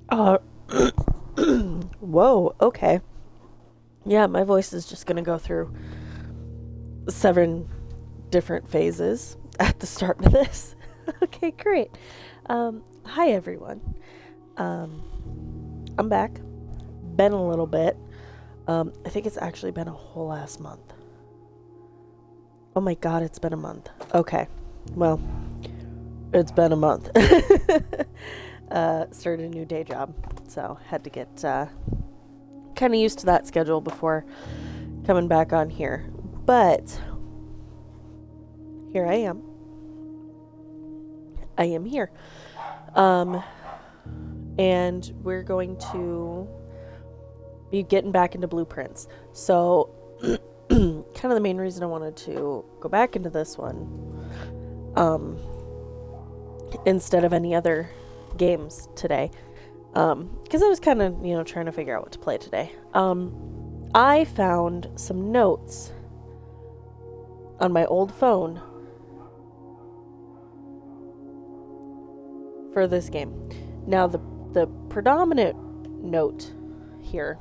Uh, whoa, okay. Yeah, my voice is just gonna go through 7 different phases at the start of this. Okay, great. Hi everyone. Um, I'm back. Been a little bit. I think it's actually been a whole last month. Oh my god, it's been a month. Okay. Well, it's been a month. Started a new day job, so had to get kind of used to that schedule before coming back on here. But here I am. I am here. And we're going to be getting back into blueprints. So, kind of the main reason I wanted to go back into this one, instead of any other games today, because I was kind of, trying to figure out what to play today. I found some notes on my old phone for this game. Now, the predominant note here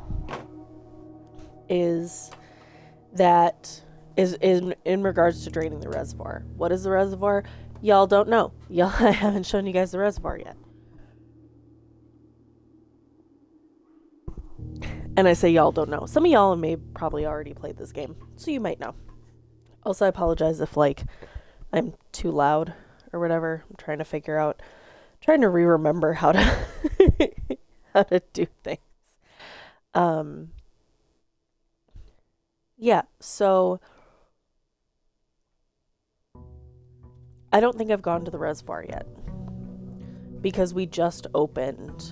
is that is in regards to draining the reservoir. What is the reservoir? Y'all don't know. I haven't shown you guys the reservoir yet. And I say y'all don't know. Some of y'all may probably already played this game, so you might know. Also, I apologize if, I'm too loud or whatever. I'm trying to remember how to how to do things. Yeah, so I don't think I've gone to the reservoir yet because we just opened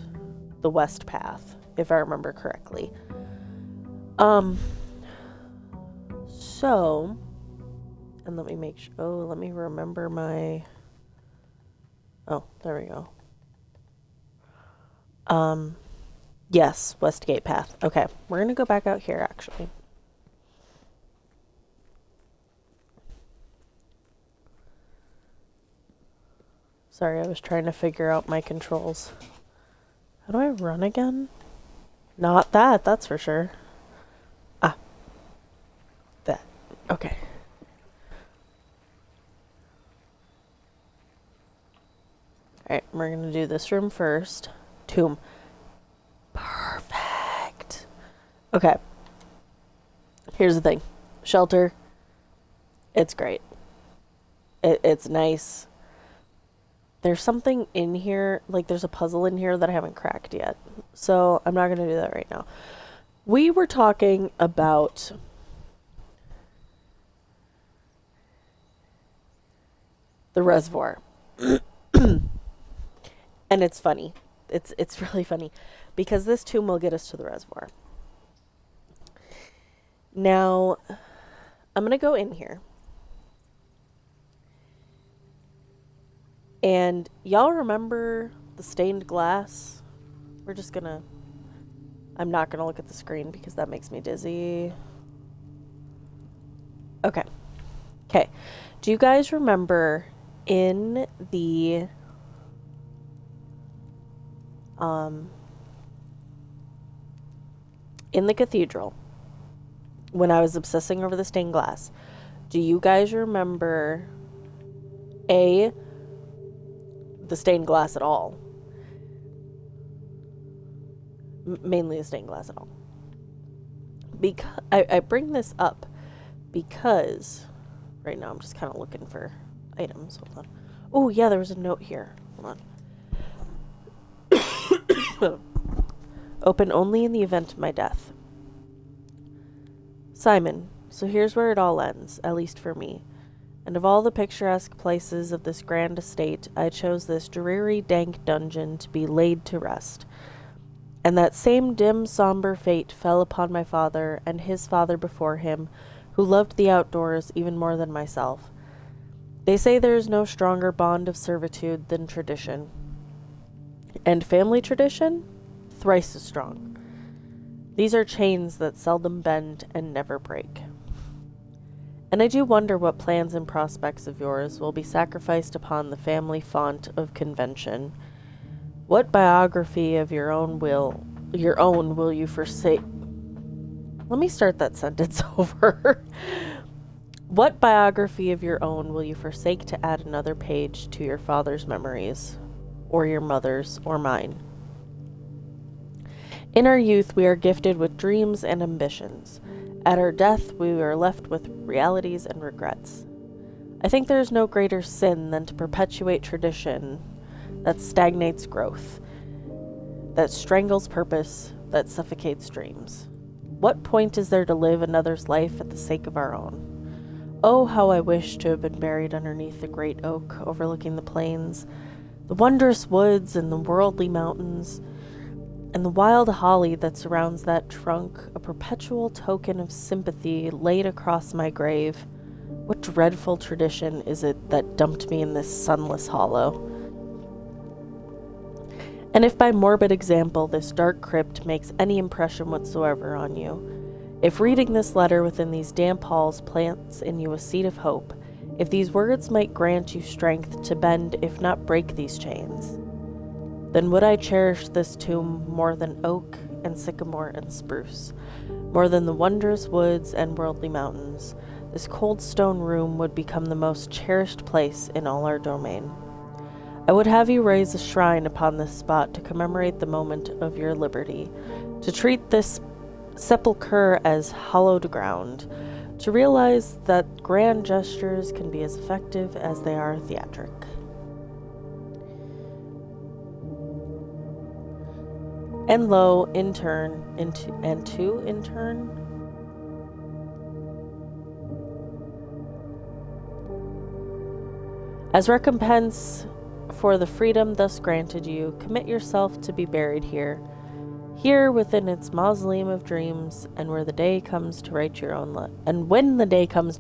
the west path, if I remember correctly. So, and let me remember my, there we go. Yes, Westgate Path. Okay, we're gonna go back out here, actually. Sorry, I was trying to figure out my controls. How do I run again? Not that, that's for sure. That. Okay. Alright, we're gonna do this room first. Tomb. Perfect. Okay. Here's the thing. Shelter. It's great. It's nice. There's something in here, there's a puzzle in here that I haven't cracked yet. So I'm not going to do that right now. We were talking about the reservoir. And it's funny. It's really funny because this tomb will get us to the reservoir. Now, I'm going to go in here. And y'all remember the stained glass? I'm not gonna look at the screen because that makes me dizzy. Okay. Do you guys remember in the cathedral when I was obsessing over the stained glass? Do you guys remember the stained glass at all? Mainly the stained glass at all. Because I bring this up because right now I'm just kind of looking for items. Hold on. Oh yeah, there was a note here. Hold on. Open only in the event of my death. Simon, so here's where it all ends, at least for me. And of all the picturesque places of this grand estate, I chose this dreary, dank dungeon to be laid to rest. And that same dim, somber fate fell upon my father and his father before him, who loved the outdoors even more than myself. They say there is no stronger bond of servitude than tradition. And family tradition? Thrice as strong. These are chains that seldom bend and never break. And I do wonder what plans and prospects of yours will be sacrificed upon the family font of convention. What biography of your own will you forsake? Let me start that sentence over. What biography of your own will you forsake to add another page to your father's memories, or your mother's, or mine? In our youth, we are gifted with dreams and ambitions. At our death, we are left with realities and regrets. I think there is no greater sin than to perpetuate tradition that stagnates growth, that strangles purpose, that suffocates dreams. What point is there to live another's life at the sake of our own? Oh, how I wish to have been buried underneath the great oak overlooking the plains, the wondrous woods and the worldly mountains, and the wild holly that surrounds that trunk, a perpetual token of sympathy laid across my grave. What dreadful tradition is it that dumped me in this sunless hollow? And if by morbid example this dark crypt makes any impression whatsoever on you, if reading this letter within these damp halls plants in you a seed of hope, if these words might grant you strength to bend if not break these chains, then would I cherish this tomb more than oak and sycamore and spruce, more than the wondrous woods and worldly mountains. This cold stone room would become the most cherished place in all our domain. I would have you raise a shrine upon this spot to commemorate the moment of your liberty, to treat this sepulchre as hallowed ground, to realize that grand gestures can be as effective as they are theatric. And lo, in turn, as recompense for the freedom thus granted you, commit yourself to be buried here within its mausoleum of dreams, and when the day comes to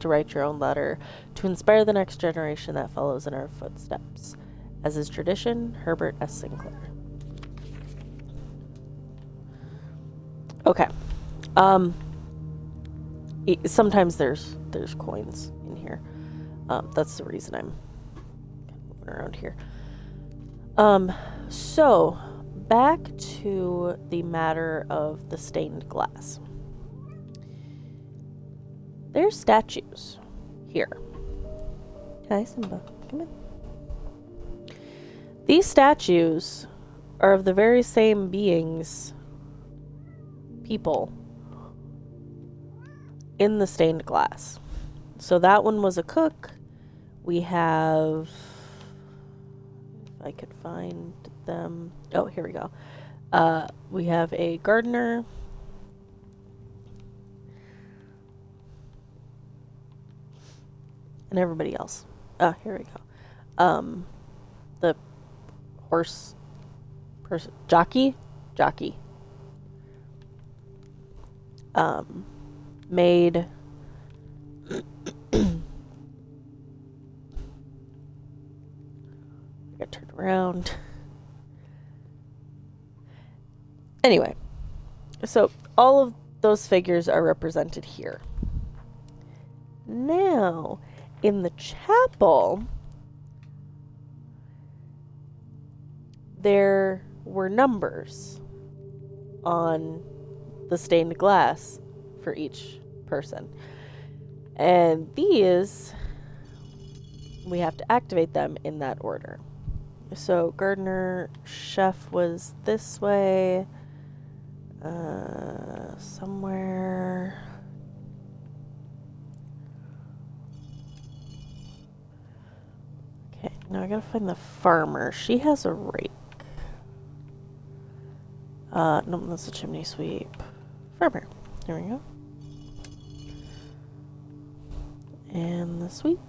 write your own letter, to inspire the next generation that follows in our footsteps. As is tradition, Herbert S. Sinclair. Okay. Sometimes there's coins in here. That's the reason I'm moving around here. So back to the matter of the stained glass. There's statues here. Hi, Simba. Come in. These statues are of the very same people in the stained glass. So that one was a cook. We have, if I could find them. Oh, here we go. We have a gardener. And everybody else. Oh, here we go. The horse person, jockey. Maid. I got turned around. Anyway, so all of those figures are represented here. Now, in the chapel, there were numbers on the stained glass for each person. And these, we have to activate them in that order. So gardener, chef was this way. Somewhere. Okay, now I gotta find the farmer. She has a rake. No, that's a chimney sweep. Farmer. There we go. And the sweep.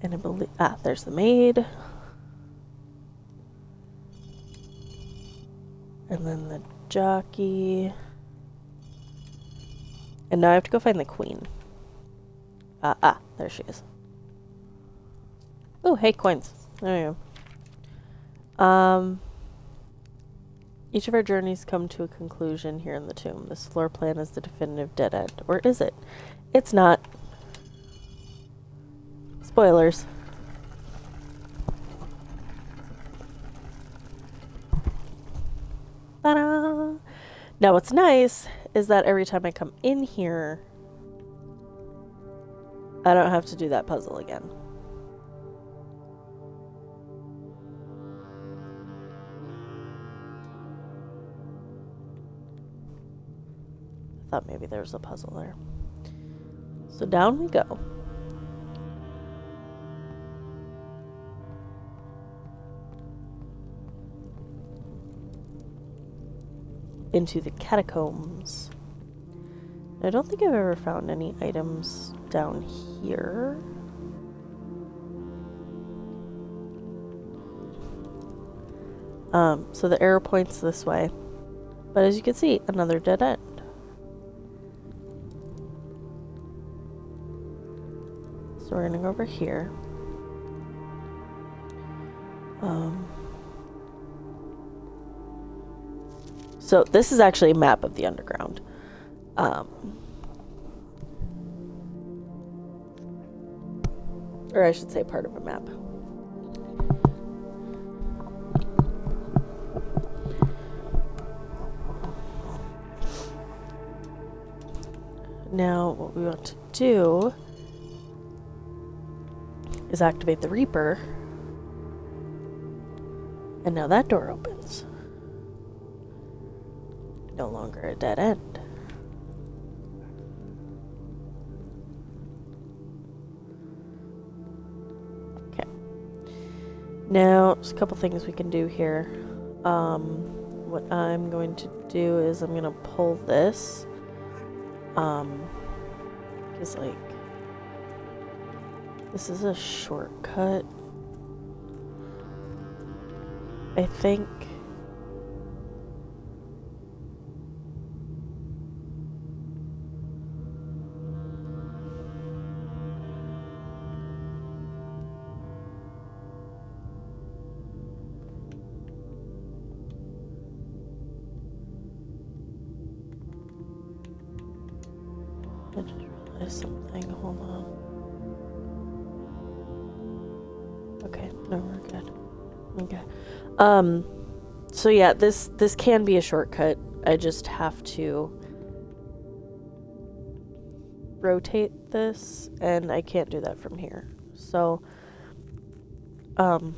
And I believe, there's the maid. And then the jockey. And now I have to go find the queen. There she is. Oh, hey, coins. There you go. Each of our journeys come to a conclusion here in the tomb. This floor plan is the definitive dead end. Or is it? It's not. Spoilers. Now what's nice is that every time I come in here, I don't have to do that puzzle again. I thought maybe there was a puzzle there. So down we go. Into the catacombs. I don't think I've ever found any items down here. So the arrow points this way. But as you can see, another dead end. So we're gonna go over here. So this is actually a map of the underground. Or I should say part of a map. Now what we want to do is activate the Reaper. And now that door opens. No longer a dead end. Okay. Now, there's a couple things we can do here. What I'm going to do is I'm going to pull this. Because, like, this is a shortcut. I think. I just realized something. Hold on. Okay, no, we're good. Okay. So yeah, this can be a shortcut. I just have to rotate this, and I can't do that from here. So, and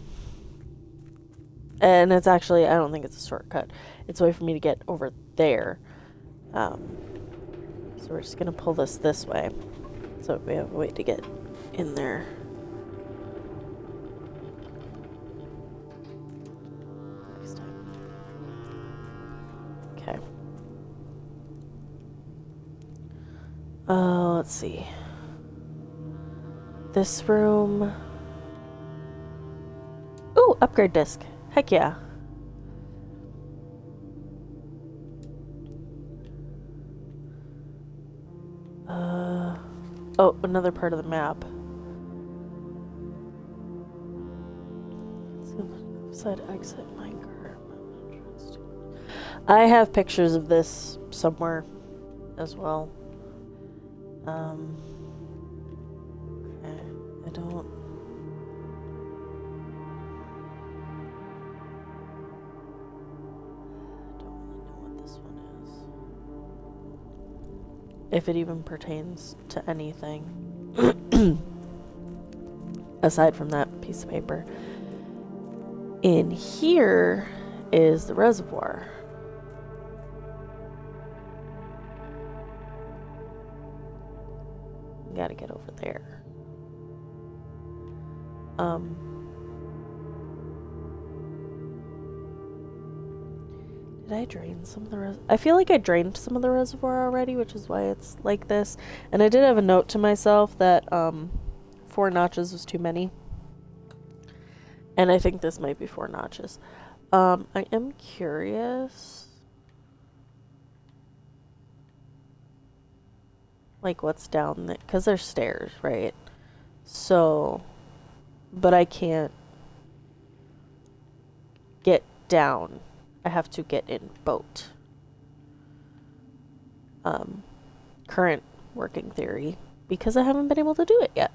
it's actually, I don't think it's a shortcut. It's a way for me to get over there. So we're just gonna pull this way, so we have a way to get in there. Next time. Okay. Let's see. This room. Ooh, upgrade disc. Heck yeah. Oh, another part of the map. Side exit minecart. I have pictures of this somewhere as well. Okay. I don't really know what this one is. If it even pertains to anything. Aside from that piece of paper. In here is the reservoir. Gotta get over there. Did I drain some of the I feel like I drained some of the reservoir already, which is why it's like this. And I did have a note to myself that 4 notches was too many. And I think this might be 4 notches. I am curious. Like what's down there? Because there's stairs, right? So, but I can't get down. I have to get in boat. Current working theory, because I haven't been able to do it yet.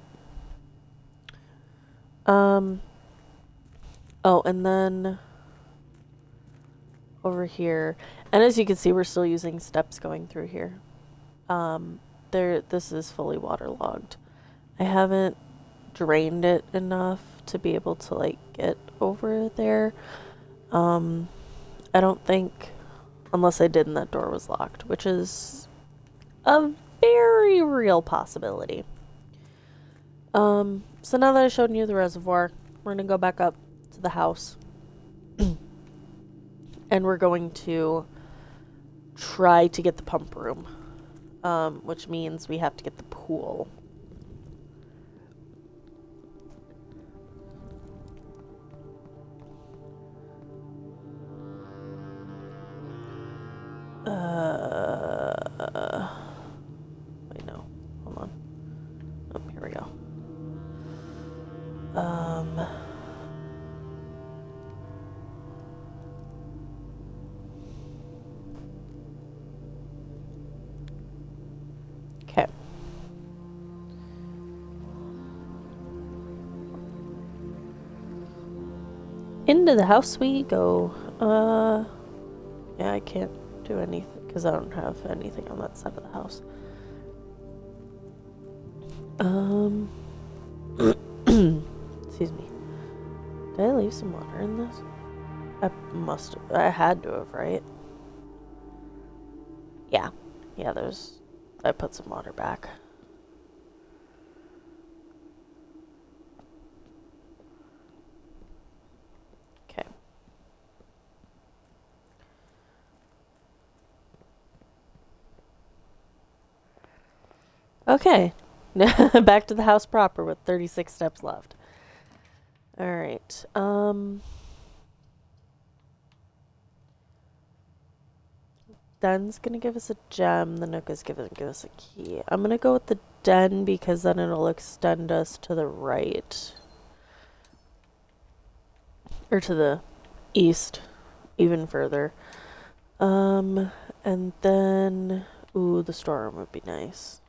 Oh, and then over here. And as you can see, we're still using steps going through here. This is fully waterlogged. I haven't drained it enough to be able to like get over there. I don't think, unless I did and that door was locked, which is a very real possibility. So now that I've shown you the reservoir, we're gonna go back up to the house. And we're going to try to get the pump room, which means we have to get the pool. Wait, no. Hold on. Oh, here we go. Okay. Into the house we go. Yeah, I can't do anything because I don't have anything on that side of the house. Excuse me. Did I leave some water in this? I had to have, right? Yeah. Yeah, I put some water back. Okay. Okay. Back to the house proper with 36 steps left. Alright. Den's gonna give us a gem. The Nook is gonna give us a key. I'm gonna go with the Den because then it'll extend us to the right. Or to the east. Even further. And then... Ooh, the storeroom would be nice.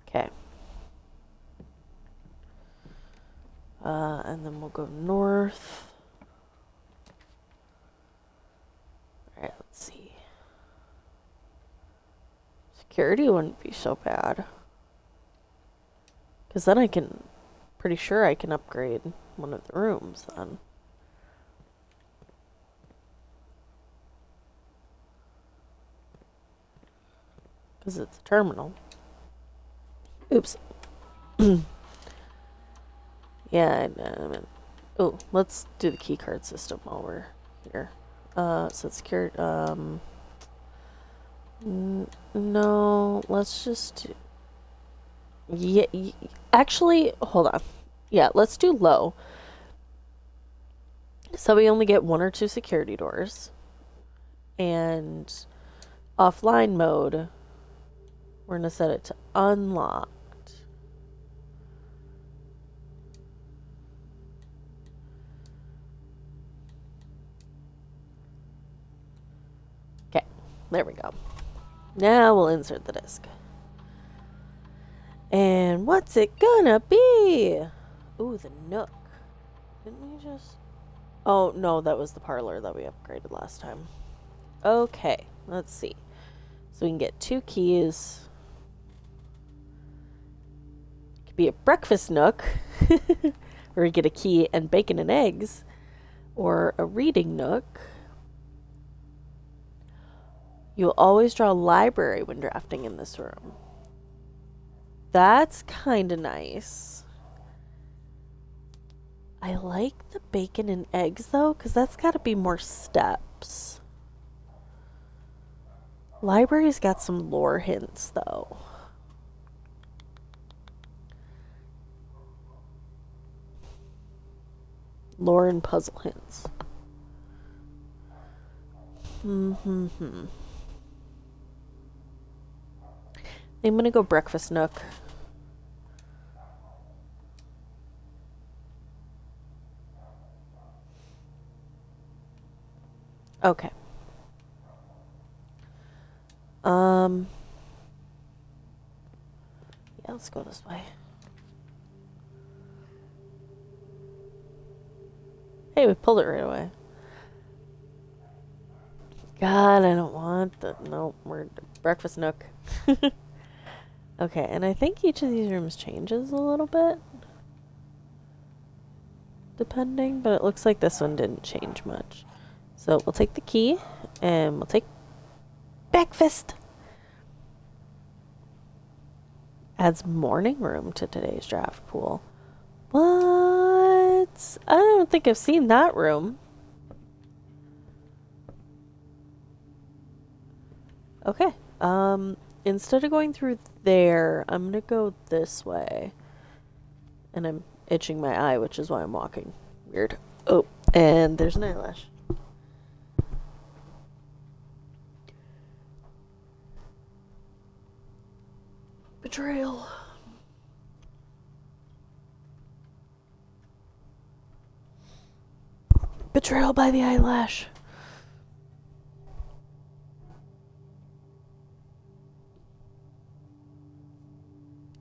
Okay. And then we'll go north. Alright, let's see. Security wouldn't be so bad. Because then pretty sure I can upgrade one of the rooms then. Because it's a terminal. Oops. Yeah, oh, let's do the key card system while we're here. So it's secured. No, let's just do... Yeah, actually, hold on. Yeah, let's do low. So we only get 1 or 2 security doors. And offline mode, we're going to set it to unlocked. Okay, there we go. Now we'll insert the disc. And what's it gonna be? Ooh, the Nook. Didn't we just... Oh, no, that was the parlor that we upgraded last time. Okay, let's see. So we can get 2 keys. It could be a breakfast Nook. Or we get a key and bacon and eggs. Or a reading Nook. You'll always draw a library when drafting in this room. That's kind of nice. I like the bacon and eggs, though, because that's got to be more steps. Library's got some lore hints, though. Lore and puzzle hints. I'm gonna go breakfast Nook. Okay. Yeah, let's go this way. Hey, we pulled it right away. God, I don't want the... Nope, we're breakfast nook. Okay, and I think each of these rooms changes a little bit. Depending, but it looks like this one didn't change much. So we'll take the key, and we'll take breakfast. Adds morning room to today's draft pool. What? I don't think I've seen that room. Okay. Instead of going through there, I'm gonna go this way. And I'm itching my eye, which is why I'm walking. Weird. Oh, and there's an eyelash. Betrayal. Betrayal by the eyelash.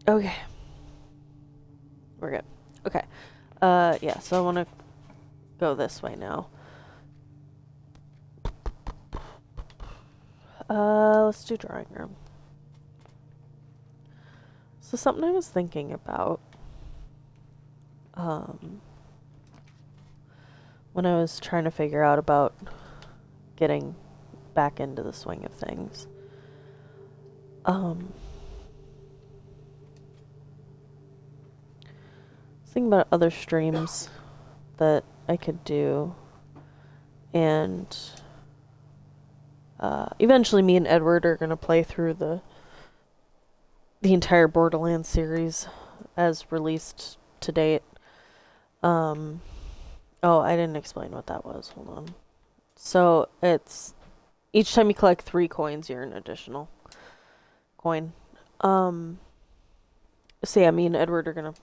Okay. We're good. Okay. Yeah, so I want to go this way now. Let's do drawing room. So something I was thinking about, when I was trying to figure out about getting back into the swing of things. Thinking about other streams that I could do, and eventually me and Edward are gonna play through the entire Borderlands series as released to date. Oh, I didn't explain what that was. Hold on. So it's each time you collect 3 coins, you're an additional coin. So yeah, me and Edward are gonna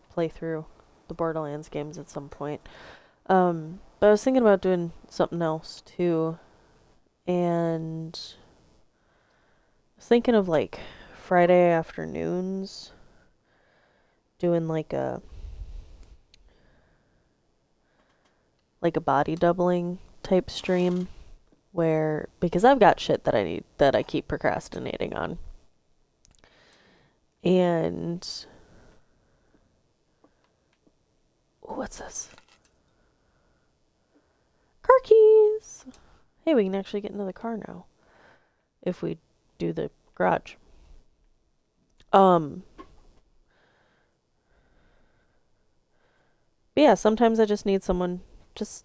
play through the Borderlands games at some point. But I was thinking about doing something else too, and I was thinking of like Friday afternoons doing like a body doubling type stream, where, because I've got shit that I keep procrastinating on. And what's this? Car keys. Hey, we can actually get into the car now if we do the garage. But yeah, sometimes I just need someone just,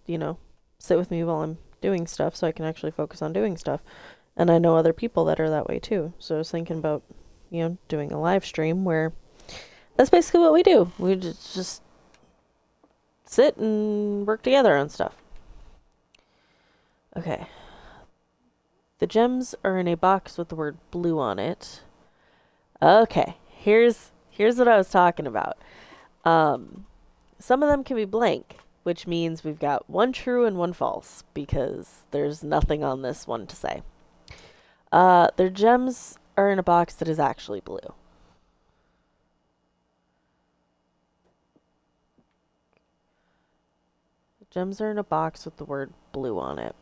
sit with me while I'm doing stuff so I can actually focus on doing stuff. And I know other people that are that way too. So I was thinking about, doing a live stream where that's basically what we do. We just sit and work together on stuff. Okay. The gems are in a box with the word blue on it. Okay. Here's what I was talking about. Some of them can be blank, which means we've got 1 true and 1 false, because there's nothing on this one to say. Their gems are in a box that is actually blue. The gems are in a box with the word blue on it.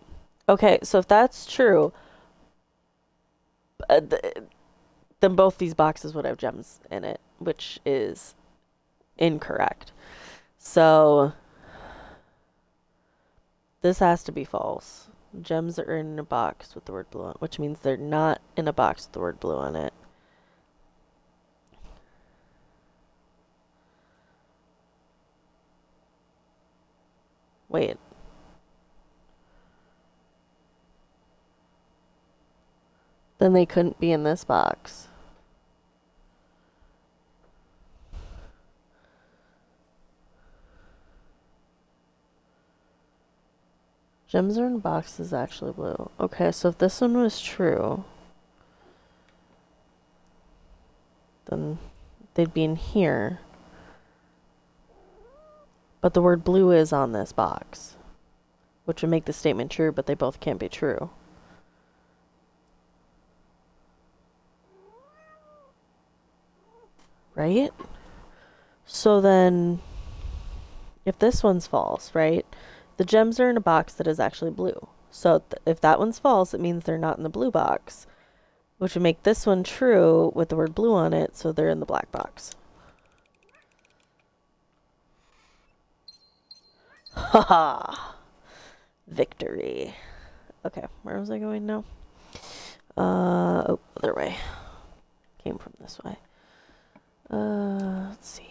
Okay, so if that's true, then both these boxes would have gems in it, which is incorrect. So this has to be false. Gems are in a box with the word blue on it, which means they're not in a box with the word blue on it. Wait. Then they couldn't be in this box. Gems are in boxes actually blue. Okay, so if this one was true, then they'd be in here. But the word blue is on this box, which would make the statement true, but they both can't be true. right? So then, if this one's false, right? The gems are in a box that is actually blue. So if that one's false, it means they're not in the blue box, which would make this one true with the word blue on it, so they're in the black box. Haha! Victory. Okay, where was I going now? Oh, other way. Came from this way. Let's see.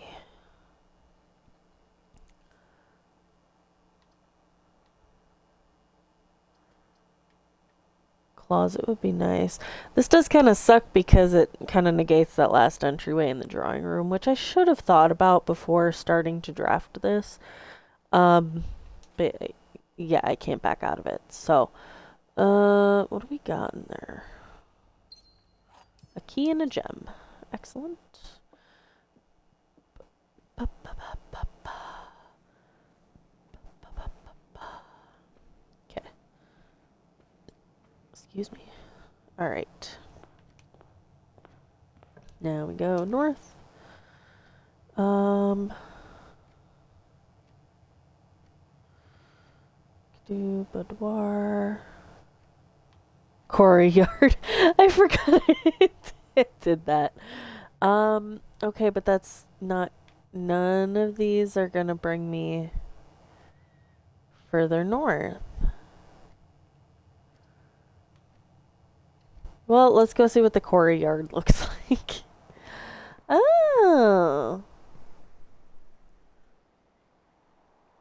Closet would be nice. This does kind of suck because it kind of negates that last entryway in the drawing room, which I should have thought about before starting to draft this. But yeah, I can't back out of it. So, what do we got in there? A key and a gem. Excellent. Okay. Excuse me. Alright. Now we go north. Do boudoir. Quarry yard. I forgot it did that. Okay, but that's not... None of these are gonna bring me further north. Well, let's go see what the quarry yard looks like. Oh.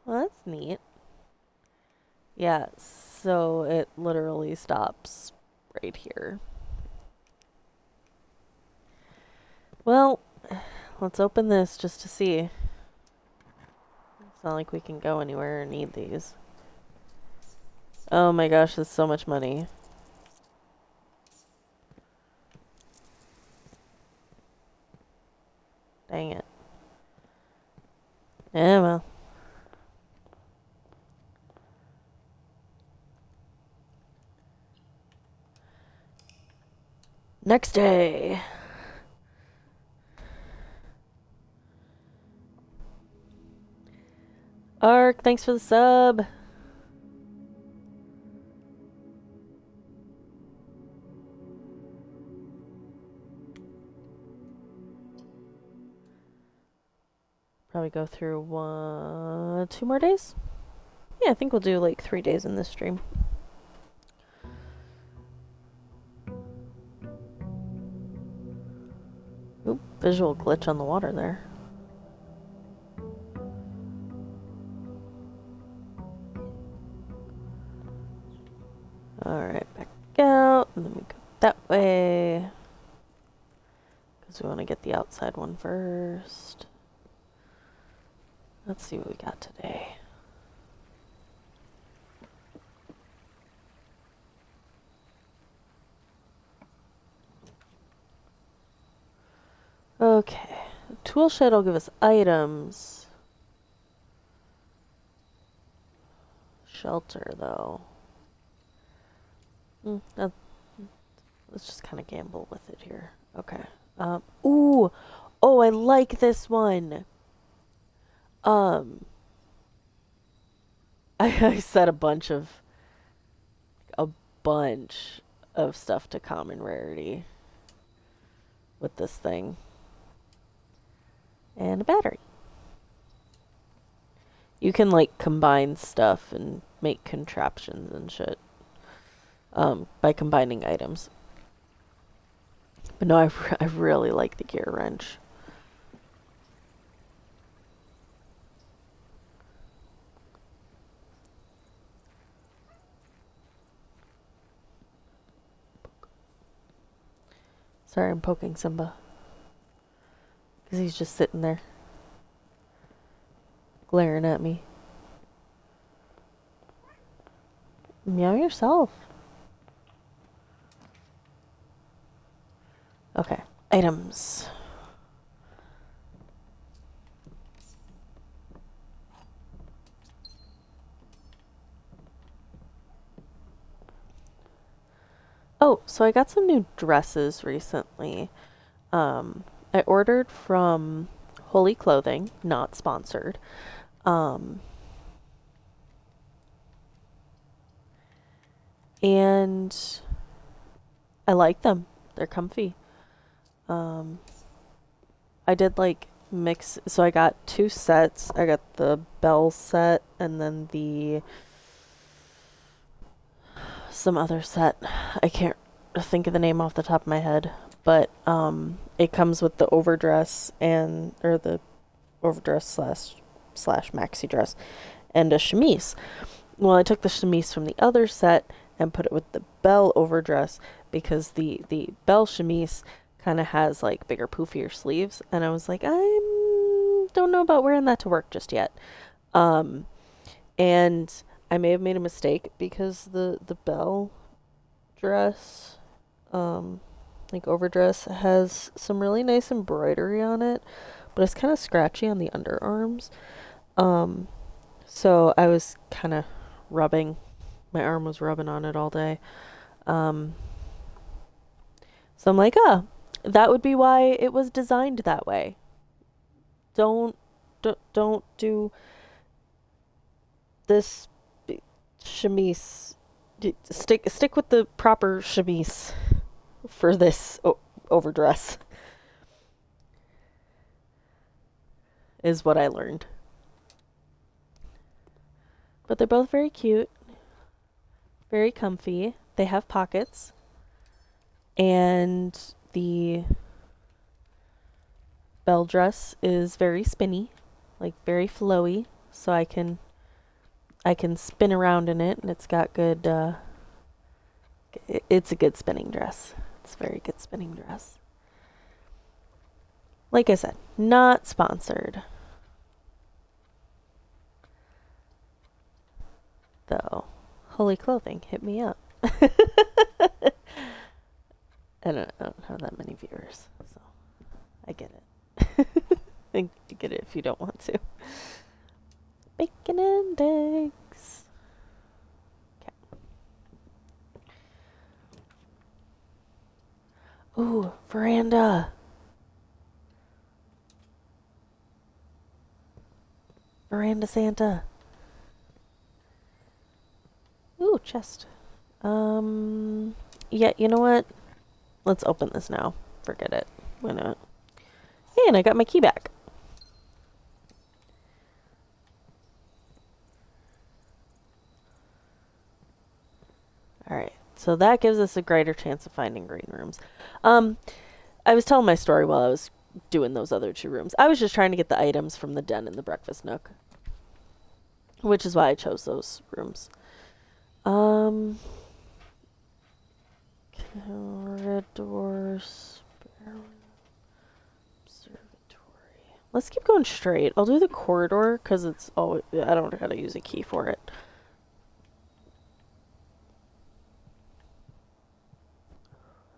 Well, that's neat. Yeah, so it literally stops right here. Well, let's open this just to see. It's not like we can go anywhere or need these. Oh my gosh, that's so much money. Dang it. Yeah, well. Next day. Ark, thanks for the sub. Probably go through 2 more days. Yeah, I think we'll do like 3 days in this stream. Oop, visual glitch on the water there. Alright, back out, and then we go that way. Because we want to get the outside one first. Let's see what we got today. Okay. Tool shed will give us items. Shelter, though. Let's just kind of gamble with it here. Okay. Ooh! Oh, I like this one! I set a bunch of stuff to common rarity with this thing. And a battery. You can like combine stuff and make contraptions and shit by combining items. But no, I really like the gear wrench. Sorry, I'm poking Simba. Because he's just sitting there. Glaring at me. Meow yourself. Okay. Items. Oh, so I got some new dresses recently. I ordered from Holy Clothing, not sponsored. Um, and I like them. They're comfy. Um, I did like mix, so I got two sets. I got the Bell set and then the some other set. I can't think of the name off the top of my head, but it comes with the overdress and or the overdress slash maxi dress and a chemise. Well, I took the chemise from the other set and put it with the Bell overdress because the Bell chemise kind of has like bigger poofier sleeves, and I was like, I don't know about wearing that to work just yet. And I may have made a mistake because the Bell dress, like overdress, has some really nice embroidery on it, but it's kind of scratchy on the underarms. So I was kind of my arm was rubbing on it all day. So I'm like, that would be why it was designed that way. Don't do this chemise. Stick with the proper chemise for this overdress. Is what I learned. But they're both very cute, very comfy. They have pockets, and the Bell dress is very spinny, like very flowy, so I can spin around in it, and it's got good. It's a good spinning dress. It's a very good spinning dress. Like I said, not sponsored. Though, Holy Clothing, hit me up. I don't have that many viewers, so I get it. I get it if you don't want to. Bacon and eggs. Okay. Ooh, veranda. Veranda Santa. Ooh, chest. Yeah, you know what? Let's open this now. Forget it. Why not? Hey, and I got my key back. Alright, so that gives us a greater chance of finding green rooms. I was telling my story while I was doing those other two rooms. I was just trying to get the items from the den and the breakfast nook, which is why I chose those rooms. Corridor, observatory. Let's keep going straight. I'll do the corridor because it's always, I don't know how to use a key for it.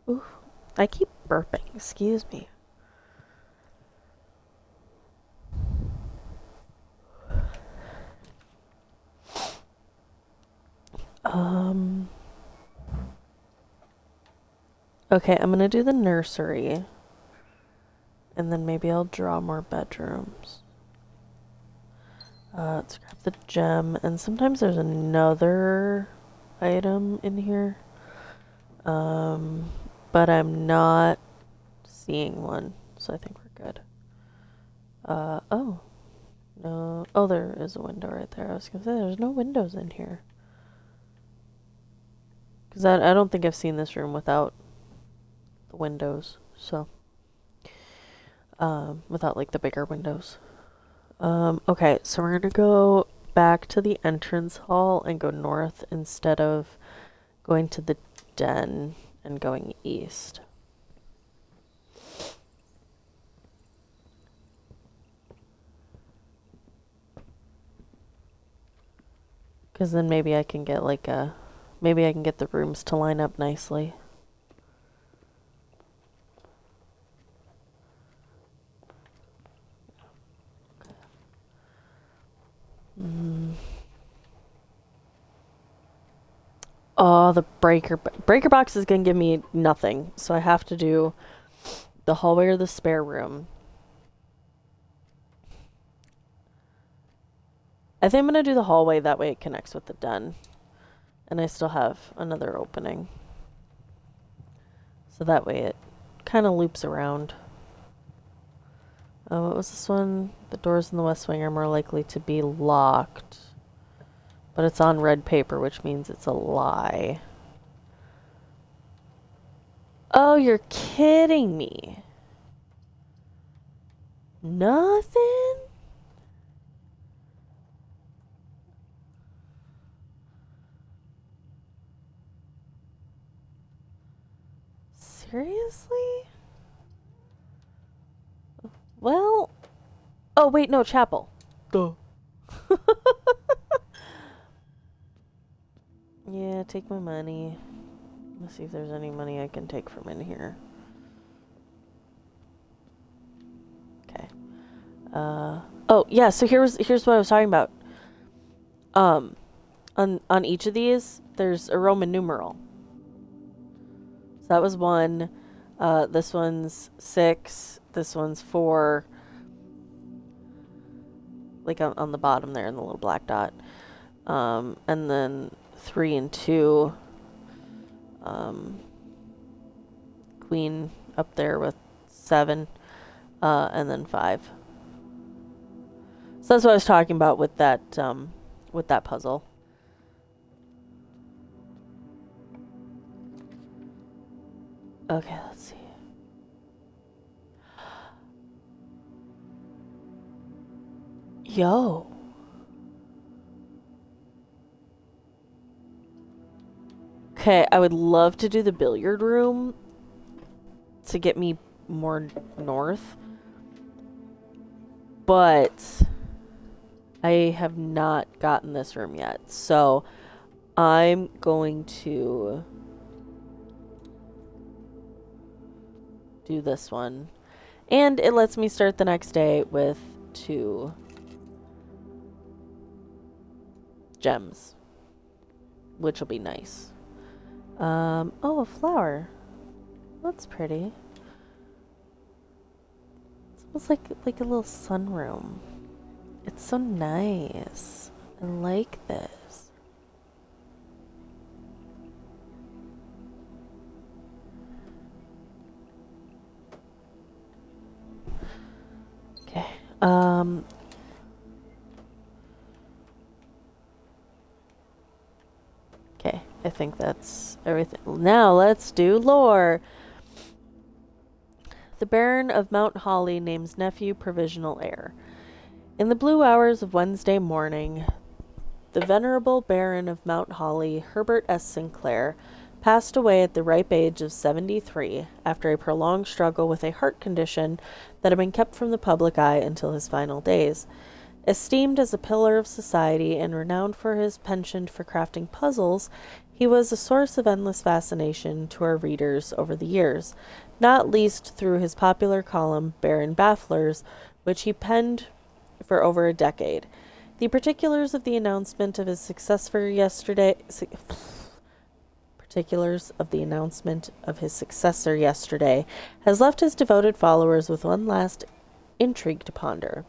Ooh, I keep burping. Excuse me. Okay, I'm gonna do the nursery. And then maybe I'll draw more bedrooms. Let's grab the gem. And sometimes there's another item in here. But I'm not seeing one. So I think we're good. Oh. No. Oh, there is a window right there. I was gonna say, there's no windows in here. Because I don't think I've seen this room without the windows. So. Without like the bigger windows. Okay, so we're gonna go back to the entrance hall and go north instead of going to the den and going east. Because then maybe I can get like maybe I can get the rooms to line up nicely. Oh, the breaker box is gonna give me nothing, so I have to do The hallway or the spare room? I think I'm going to do the hallway, that way it connects with the den. And I still have another opening. So that way it kind of loops around. What was this one? The doors in the west wing are more likely to be locked. But it's on red paper, which means it's a lie. Oh, you're kidding me. Nothing? Seriously? Well, oh wait, no, chapel. Duh. Yeah, take my money. Let's see if there's any money I can take from in here. Okay. Oh yeah, so here's what I was talking about. On each of these, there's a Roman numeral. So that was 1. This one's 6. This one's 4. Like on the bottom there in the little black dot. And then 3 and 2. Queen up there with 7. And then 5. So that's what I was talking about with that puzzle. Okay, let's see. Yo. Okay, I would love to do the billiard room to get me more north. But I have not gotten this room yet. So I'm going to do this one. And it lets me start the next day with 2 gems, which will be nice. Oh, a flower. That's pretty. It's almost like a little sunroom. It's so nice. I like this. Okay. Okay, I think that's everything. Now let's do lore. The Baron of Mount Holly names nephew provisional heir. In the blue hours of Wednesday morning, the venerable Baron of Mount Holly, Herbert S. Sinclair, passed away at the ripe age of 73 after a prolonged struggle with a heart condition that had been kept from the public eye until his final days. Esteemed as a pillar of society and renowned for his penchant for crafting puzzles, he was a source of endless fascination to our readers over the years, not least through his popular column, Baron Bafflers, which he penned for over a decade. The particulars of the announcement of his successor yesterday has left his devoted followers with one last intrigue to ponder.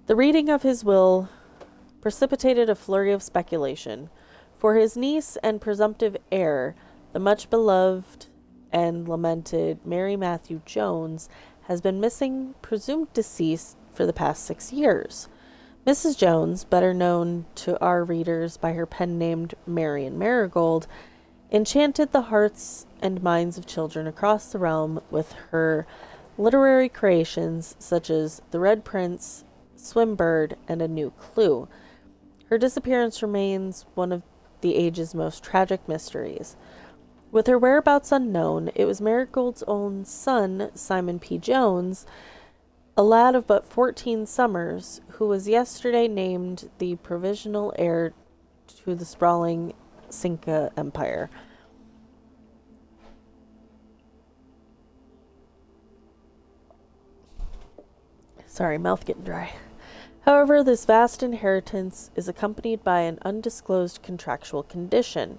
The reading of his will precipitated a flurry of speculation, for his niece and presumptive heir, the much beloved and lamented Mary Matthew Jones, has been missing, presumed deceased, for the past 6 years. Mrs. Jones, better known to our readers by her pen named Marian Marigold, enchanted the hearts and minds of children across the realm with her literary creations such as The Red Prince, Swimbird, and A New Clue. Her disappearance remains one of the age's most tragic mysteries. With her whereabouts unknown, it was Marigold's own son, Simon P. Jones, a lad of but 14 summers, who was yesterday named the provisional heir to the sprawling Cinca Empire. Sorry, mouth getting dry. However, this vast inheritance is accompanied by an undisclosed contractual condition,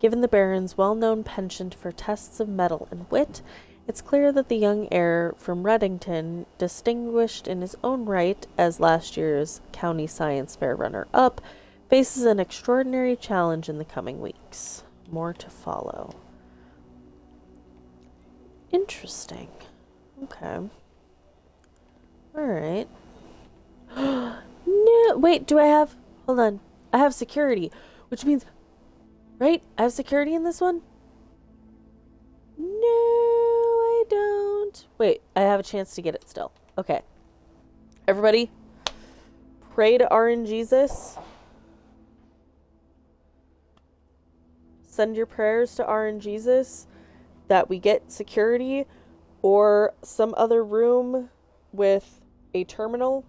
Given the Baron's well-known penchant for tests of mettle and wit, it's clear that the young heir from Reddington, distinguished in his own right as last year's County Science Fair runner-up, faces an extraordinary challenge in the coming weeks. More to follow. Interesting. Okay. Alright. No, wait, do I have... Hold on. I have security, which means... Right? I have security in this one? No, I don't. Wait, I have a chance to get it still. Okay. Everybody, pray to RNGesus. Send your prayers to RNGesus that we get security or some other room with a terminal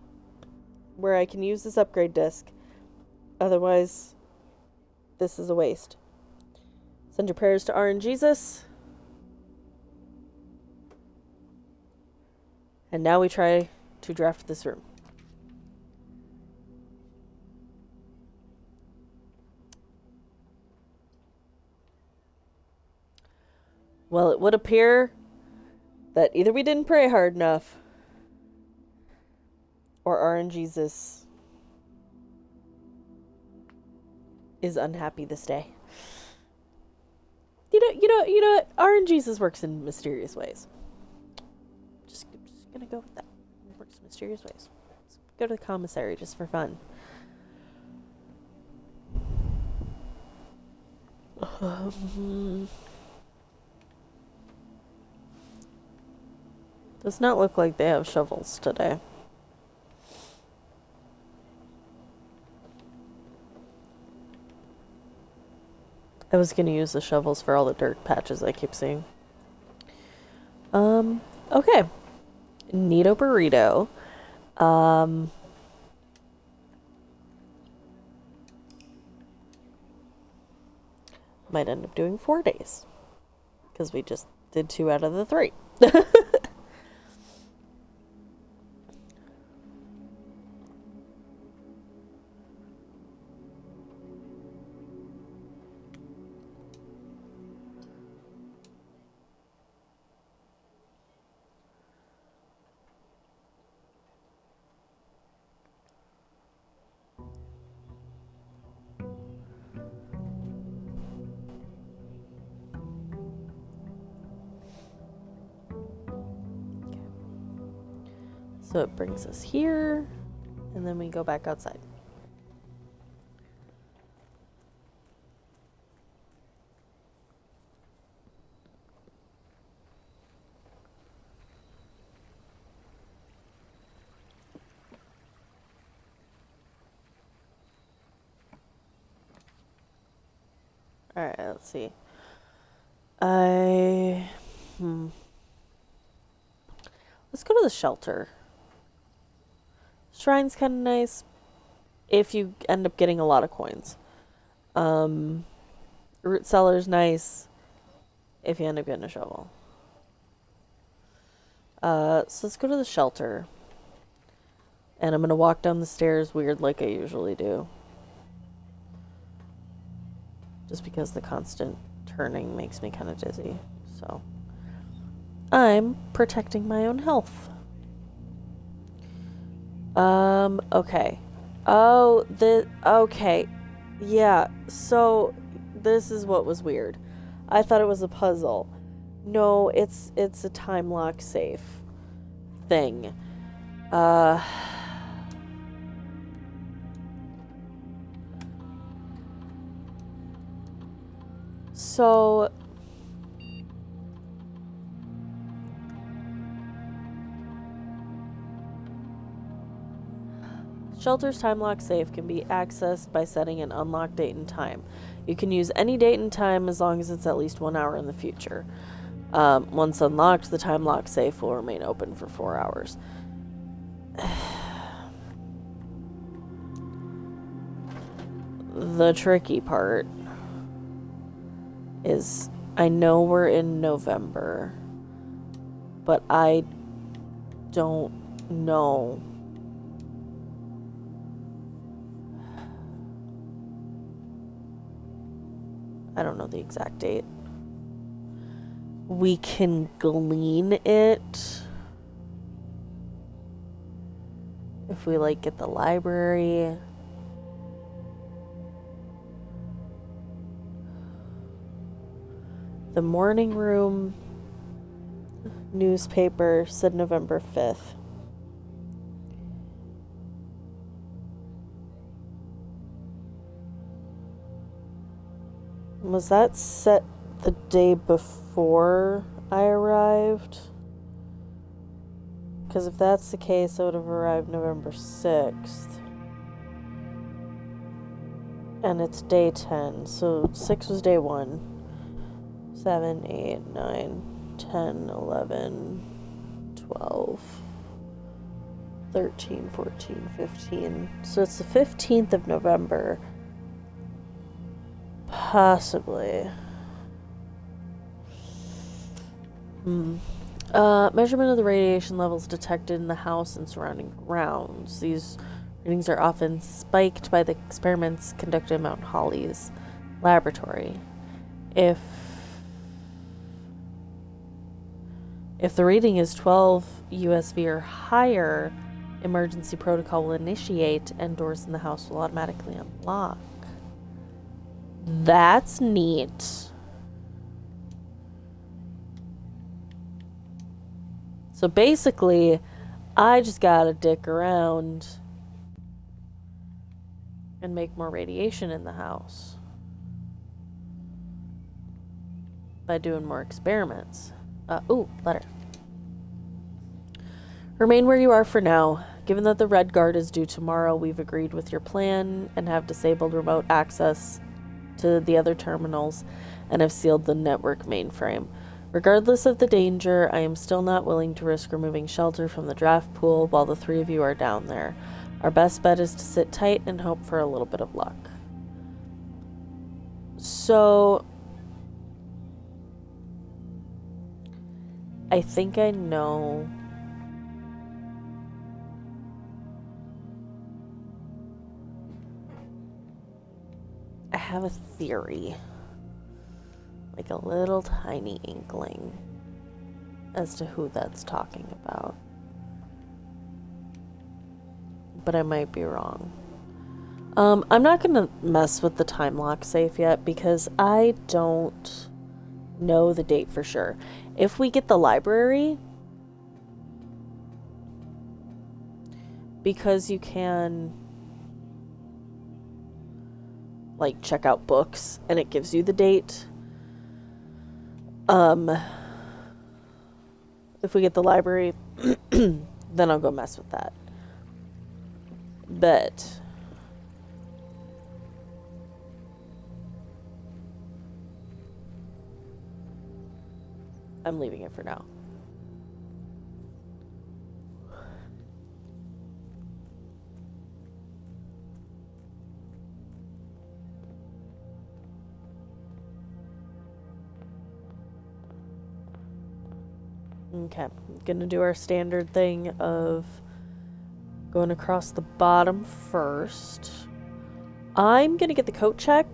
where I can use this upgrade disc. Otherwise, this is a waste. Send your prayers to RNGesus. And now we try to draft this room. Well, it would appear that either we didn't pray hard enough or RNGesus is unhappy this day. You know what? RNGesus works in mysterious ways. Just gonna go with that. It works in mysterious ways. Let's go to the commissary just for fun. Does not look like they have shovels today. I was going to use the shovels for all the dirt patches I keep seeing. Okay. Neato burrito. Might end up doing 4 days. Because we just did 2 out of the 3. So it brings us here, and then we go back outside. Alright, let's see. Let's go to the shelter. Shrine's kind of nice if you end up getting a lot of coins. Root cellar's nice if you end up getting a shovel. So let's go to the shelter. And I'm going to walk down the stairs weird like I usually do. Just because the constant turning makes me kind of dizzy. So I'm protecting my own health. Okay. Okay. Yeah, so this is what was weird. I thought it was a puzzle. No, it's a time lock safe thing. So Shelter's time lock safe can be accessed by setting an unlocked date and time. You can use any date and time as long as it's at least 1 hour in the future. Once unlocked, the time lock safe will remain open for 4 hours. The tricky part is I know we're in November, but I don't know. I I don't know the exact date. We can glean it if we like get the library. The morning room newspaper said November 5th. Was that set the day before I arrived? Because if that's the case, I would have arrived November 6th. And it's day 10, so 6 was day 1. 7, 8, 9, 10, 11, 12, 13, 14, 15. So it's the 15th of November. Possibly. Measurement of the radiation levels detected in the house and surrounding grounds. These readings are often spiked by the experiments conducted in Mount Holly's laboratory. If the reading is 12 USV or higher, emergency protocol will initiate and doors in the house will automatically unlock. That's neat. So basically, I just gotta dick around and make more radiation in the house by doing more experiments. Letter. Remain where you are for now. Given that the Red Guard is due tomorrow, we've agreed with your plan and have disabled remote access to the other terminals and have sealed the network mainframe. Regardless of the danger, I am still not willing to risk removing shelter from the draft pool while the 3 of you are down there. Our best bet is to sit tight and hope for a little bit of luck. So I think I know I have a theory. Like a little tiny inkling as to who that's talking about. But I might be wrong. I'm not going to mess with the time lock safe yet because I don't know the date for sure. If we get the library, because you can like check out books and it gives you the date. If we get the library, then I'll go mess with that. But I'm leaving it for now. Okay, gonna do our standard thing of going across the bottom first. I'm gonna get the coat check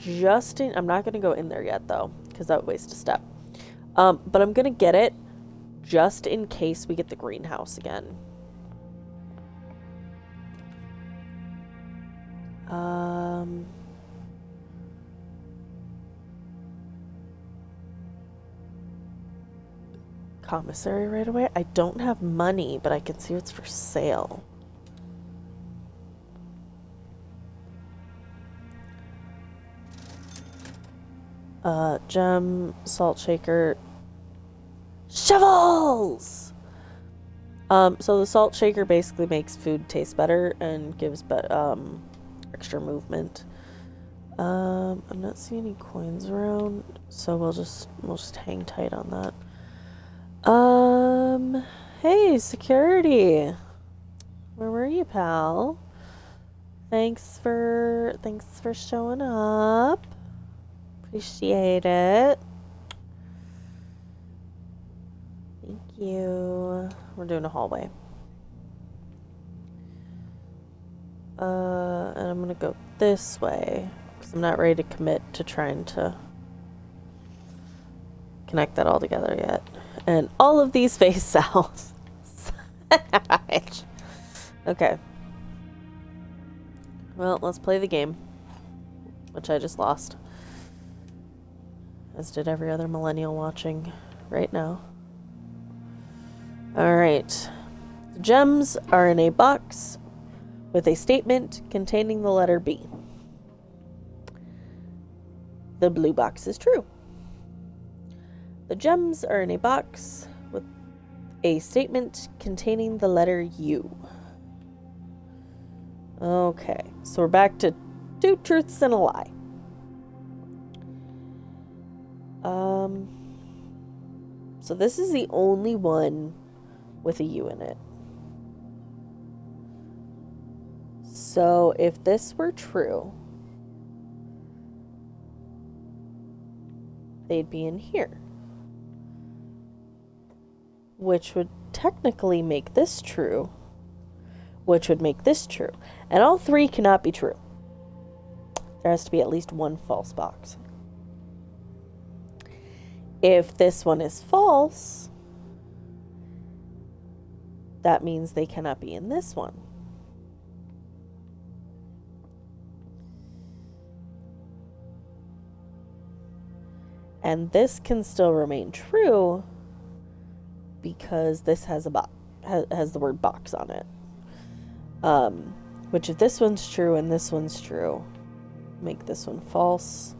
I'm not gonna go in there yet though, because that would waste a step. But I'm gonna get it just in case we get the greenhouse again. Commissary right away. I don't have money, but I can see what's for sale. Gem, salt shaker, shovels! So the salt shaker basically makes food taste better and gives extra movement. I'm not seeing any coins around, so we'll just hang tight on that. Hey, security. Where were you, pal? Thanks for showing up. Appreciate it. Thank you. We're doing a hallway. And I'm gonna go this way because I'm not ready to commit to trying to connect that all together yet. And all of these face cells. Okay. Well, let's play the game, which I just lost. As did every other millennial watching right now. Alright. The gems are in a box with a statement containing the letter B. The blue box is true. The gems are in a box with a statement containing the letter U. Okay, so we're back to 2 truths and a lie. So this is the only one with a U in it. So if this were true, they'd be in here, which would technically make this true, which would make this true. And all 3 cannot be true. There has to be at least 1 false box. If this one is false, that means they cannot be in this one. And this can still remain true because this has a has the word box on it. Which if this one's true and this one's true, make this one false.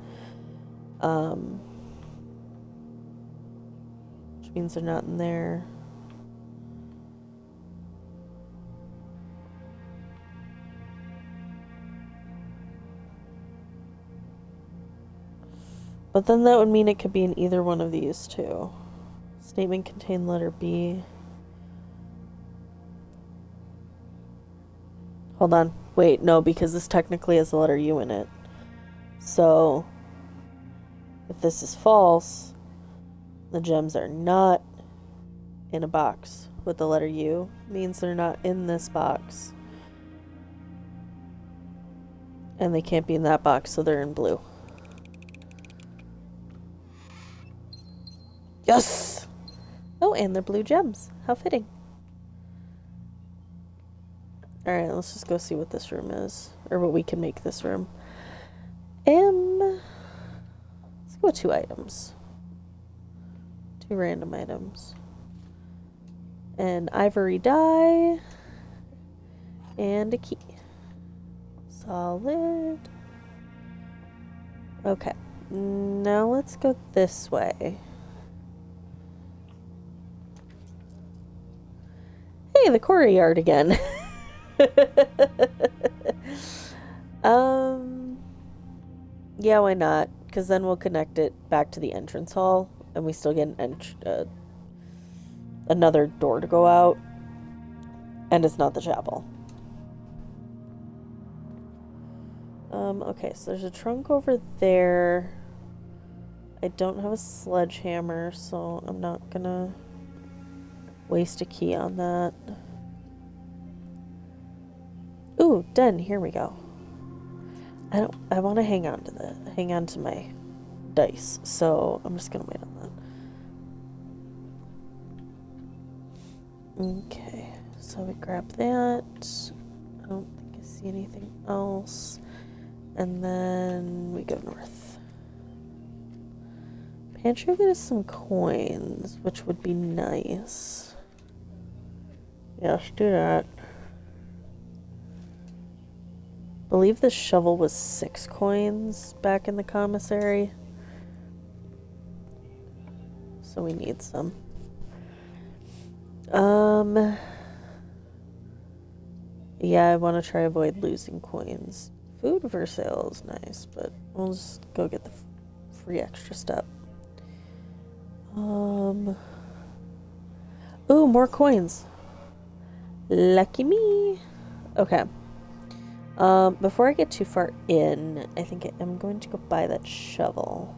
Which means they're not in there. But then that would mean it could be in either one of these two. Statement contain letter B. Hold on. Wait, no, because this technically has the letter U in it. So, if this is false, the gems are not in a box with the letter U. Means they're not in this box. And they can't be in that box, so they're in blue. Yes! Oh, and they're blue gems. How fitting. Alright, let's just go see what this room is. Or what we can make this room. Let's go with 2 items. 2 random items. An ivory dye. And a key. Solid. Okay. Now let's go this way. Hey, the courtyard again. Yeah, why not? Because then we'll connect it back to the entrance hall, and we still get another door to go out, and it's not the chapel. Okay, so there's a trunk over there. I don't have a sledgehammer, so I'm not gonna waste a key on that. Ooh, den, here we go. I want to hang on to my dice, so I'm just gonna wait on that. Okay, so we grab that. I don't think I see anything else. And then we go north. Pantry gives some coins, which would be nice. Yeah, let's do that. I believe the shovel was 6 coins back in the commissary. So we need some. Yeah, I want to try avoid losing coins. Food for sale is nice, but we'll just go get the free extra step. Ooh, more coins. Lucky me. Okay. Before I get too far in, I think I'm going to go buy that shovel.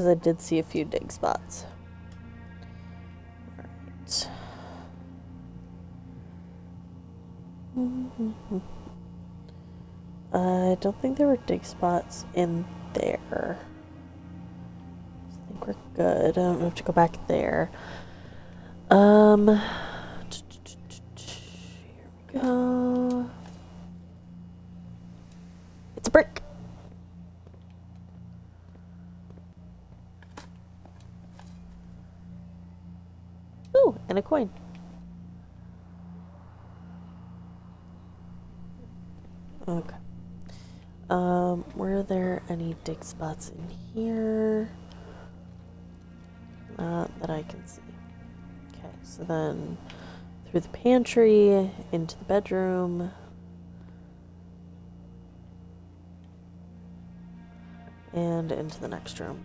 Because I did see a few dig spots. Alright. I don't think there were dig spots in there. I think we're good. I don't have to go back there. Here we go. It's a brick. Ooh, and a coin. Okay. Were there any dig spots in here? Not that I can see. Okay, so then through the pantry, into the bedroom. And into the next room.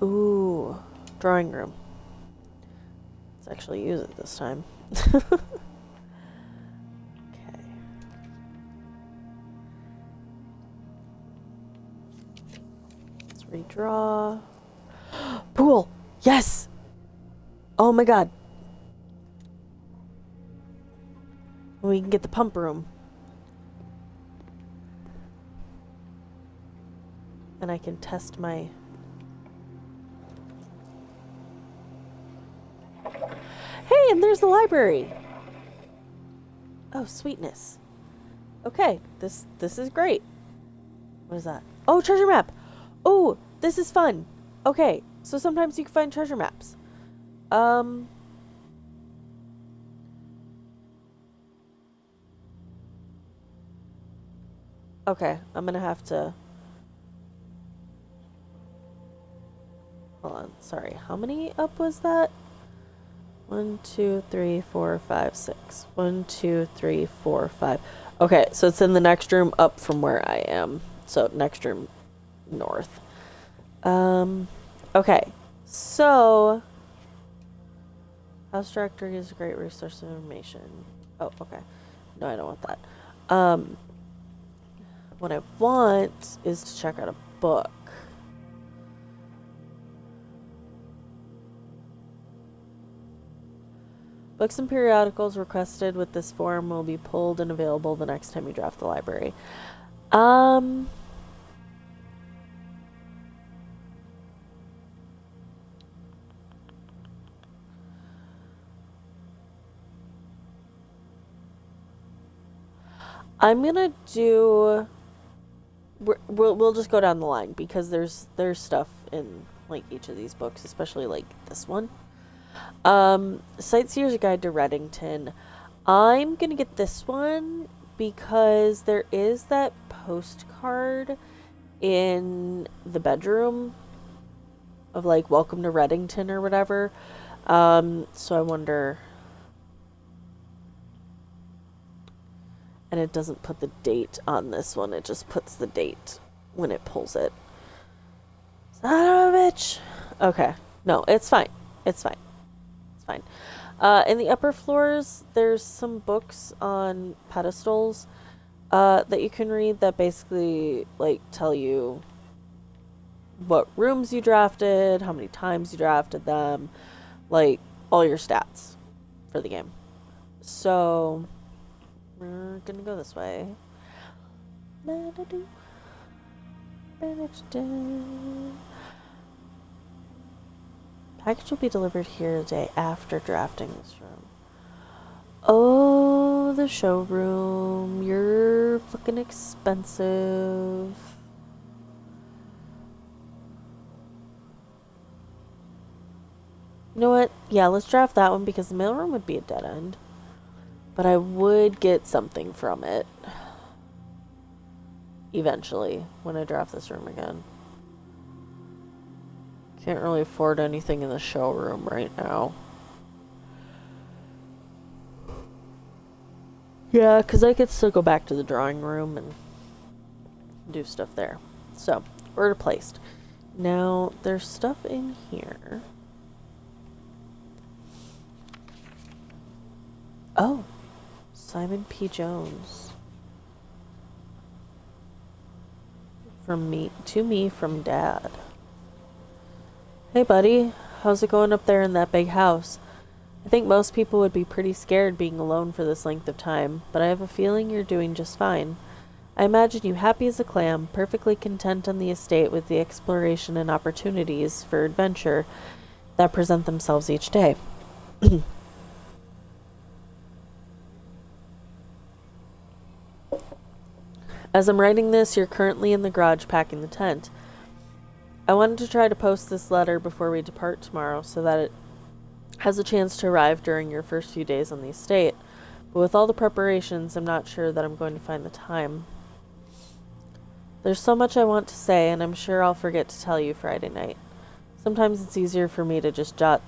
Ooh. Drawing room. Let's actually use it this time. Redraw. Pool! Yes! Oh my god. We can get the pump room. And I can test my... Hey, and there's the library! Oh, sweetness. Okay, this is great. What is that? Oh, treasure map! Oh, this is fun. Okay, so sometimes you can find treasure maps. Okay, I'm gonna have to... Hold on, sorry. How many up was that? 1, 2, 3, 4, 5, 6. 1, 2, 3, 4, 5. Okay, so it's in the next room up from where I am. So, next room north. Okay. So, House Directory is a great resource of information. Oh, okay. No, I don't want that. What I want is to check out a book. Books and periodicals requested with this form will be pulled and available the next time you draft the library. I'm gonna do... We'll just go down the line because there's stuff in like each of these books, especially like this one. Sightseer's Guide to Reddington. I'm gonna get this one because there is that postcard in the bedroom of like welcome to Reddington or whatever. So I wonder. And it doesn't put the date on this one, it just puts the date when it pulls it. Son of a bitch. Okay. No, it's fine. It's fine. It's fine. In the upper floors, there's some books on pedestals that you can read that basically like tell you what rooms you drafted, how many times you drafted them, like all your stats for the game. So we're gonna go this way. Package will be delivered here the day after drafting this room. Oh, the showroom. You're fucking expensive. You know what? Yeah, let's draft that one because the mailroom would be a dead end. But I would get something from it. Eventually, when I draft this room again. Can't really afford anything in the showroom right now. Yeah, because I could still go back to the drawing room and do stuff there. So, order placed. Now, there's stuff in here. Oh, Simon P. Jones. to me from Dad. Hey, buddy. How's it going up there in that big house? I think most people would be pretty scared being alone for this length of time, but I have a feeling you're doing just fine. I imagine you happy as a clam, perfectly content on the estate with the exploration and opportunities for adventure that present themselves each day. As I'm writing this, you're currently in the garage packing the tent. I wanted to try to post this letter before we depart tomorrow so that it has a chance to arrive during your first few days on the estate, but with all the preparations, I'm not sure that I'm going to find the time. There's so much I want to say, and I'm sure I'll forget to tell you Friday night. Sometimes it's easier for me to just jot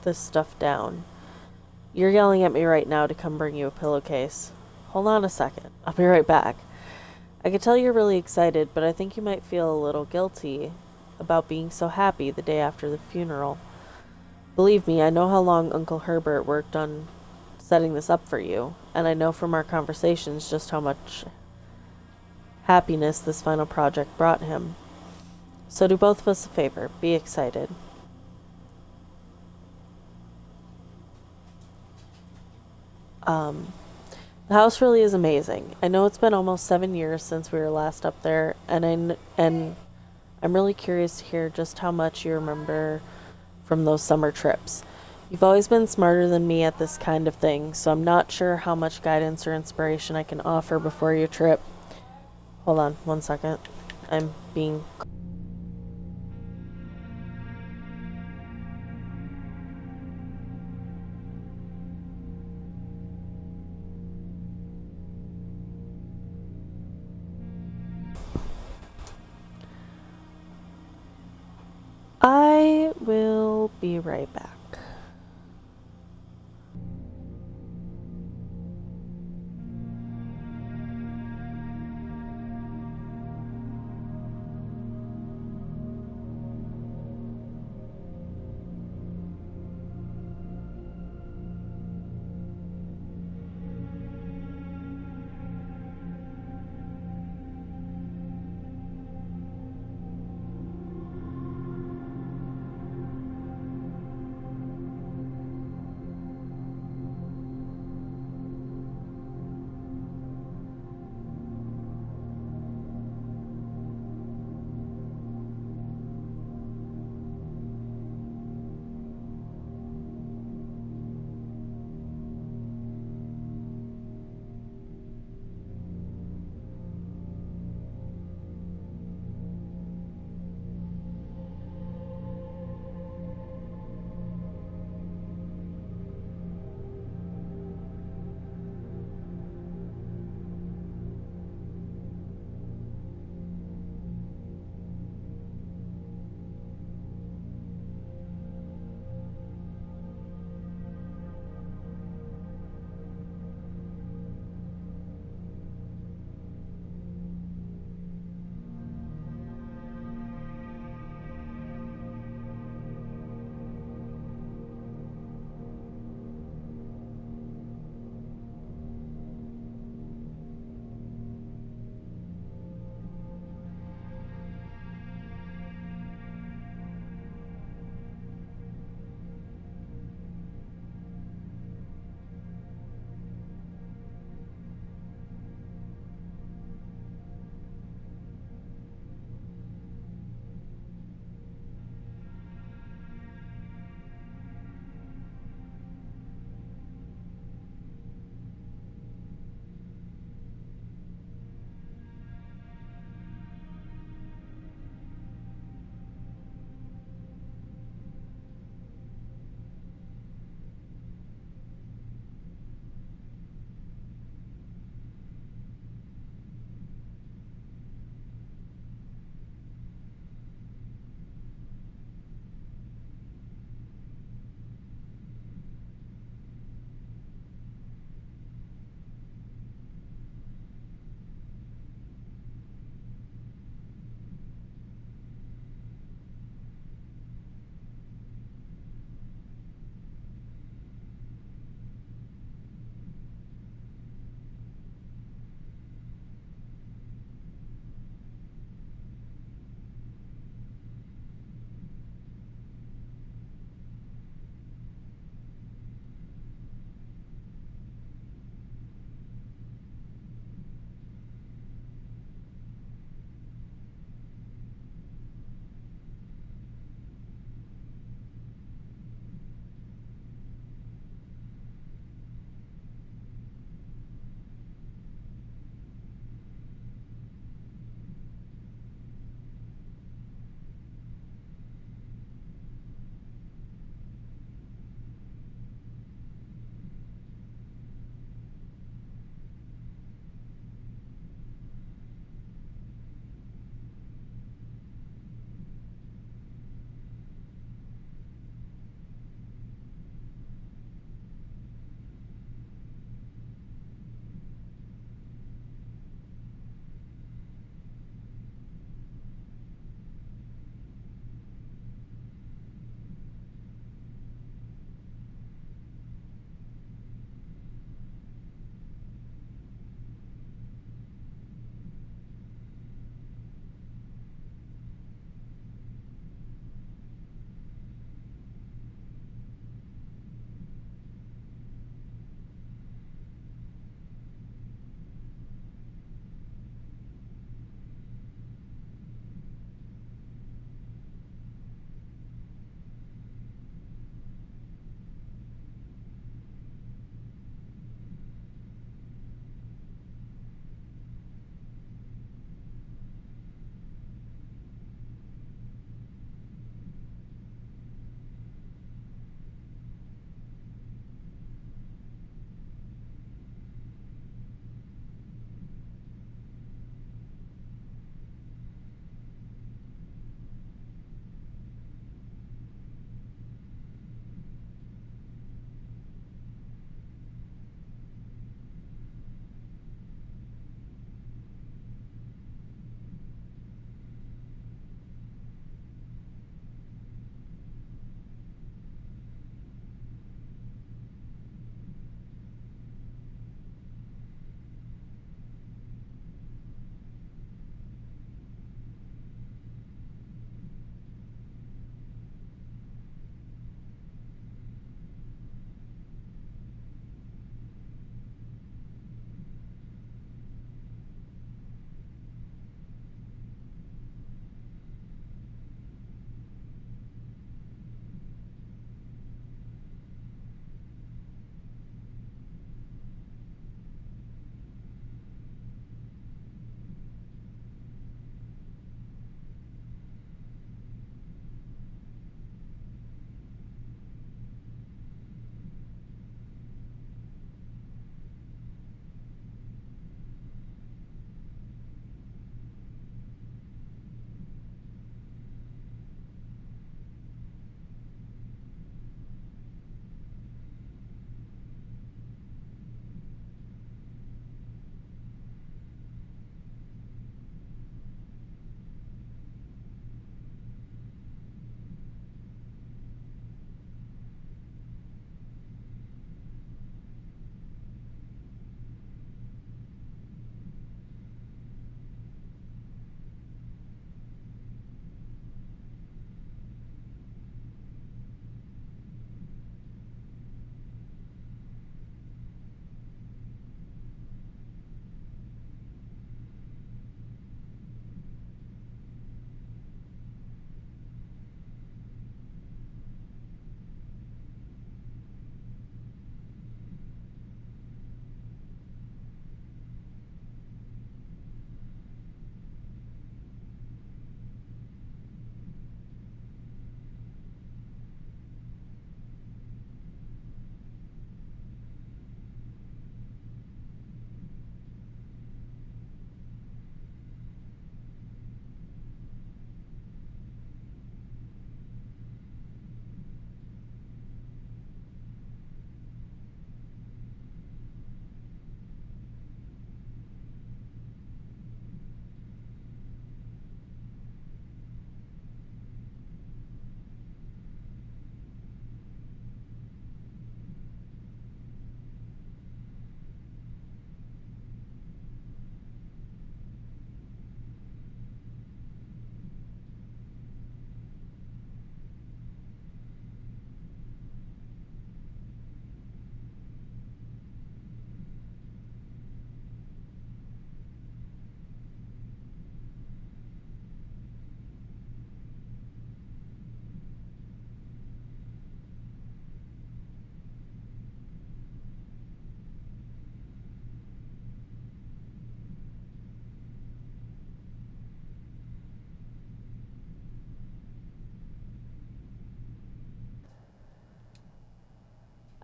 this stuff down. You're yelling at me right now to come bring you a pillowcase. Hold on a second. I'll be right back. I could tell you're really excited, but I think you might feel a little guilty about being so happy the day after the funeral. Believe me, I know how long Uncle Herbert worked on setting this up for you, and I know from our conversations just how much happiness this final project brought him. So do both of us a favor. Be excited. The house really is amazing. I know it's been almost 7 years since we were last up there, and I'm really curious to hear just how much you remember from those summer trips. You've always been smarter than me at this kind of thing, so I'm not sure how much guidance or inspiration I can offer before your trip. Hold on 1 second. I'm being... I will be right back.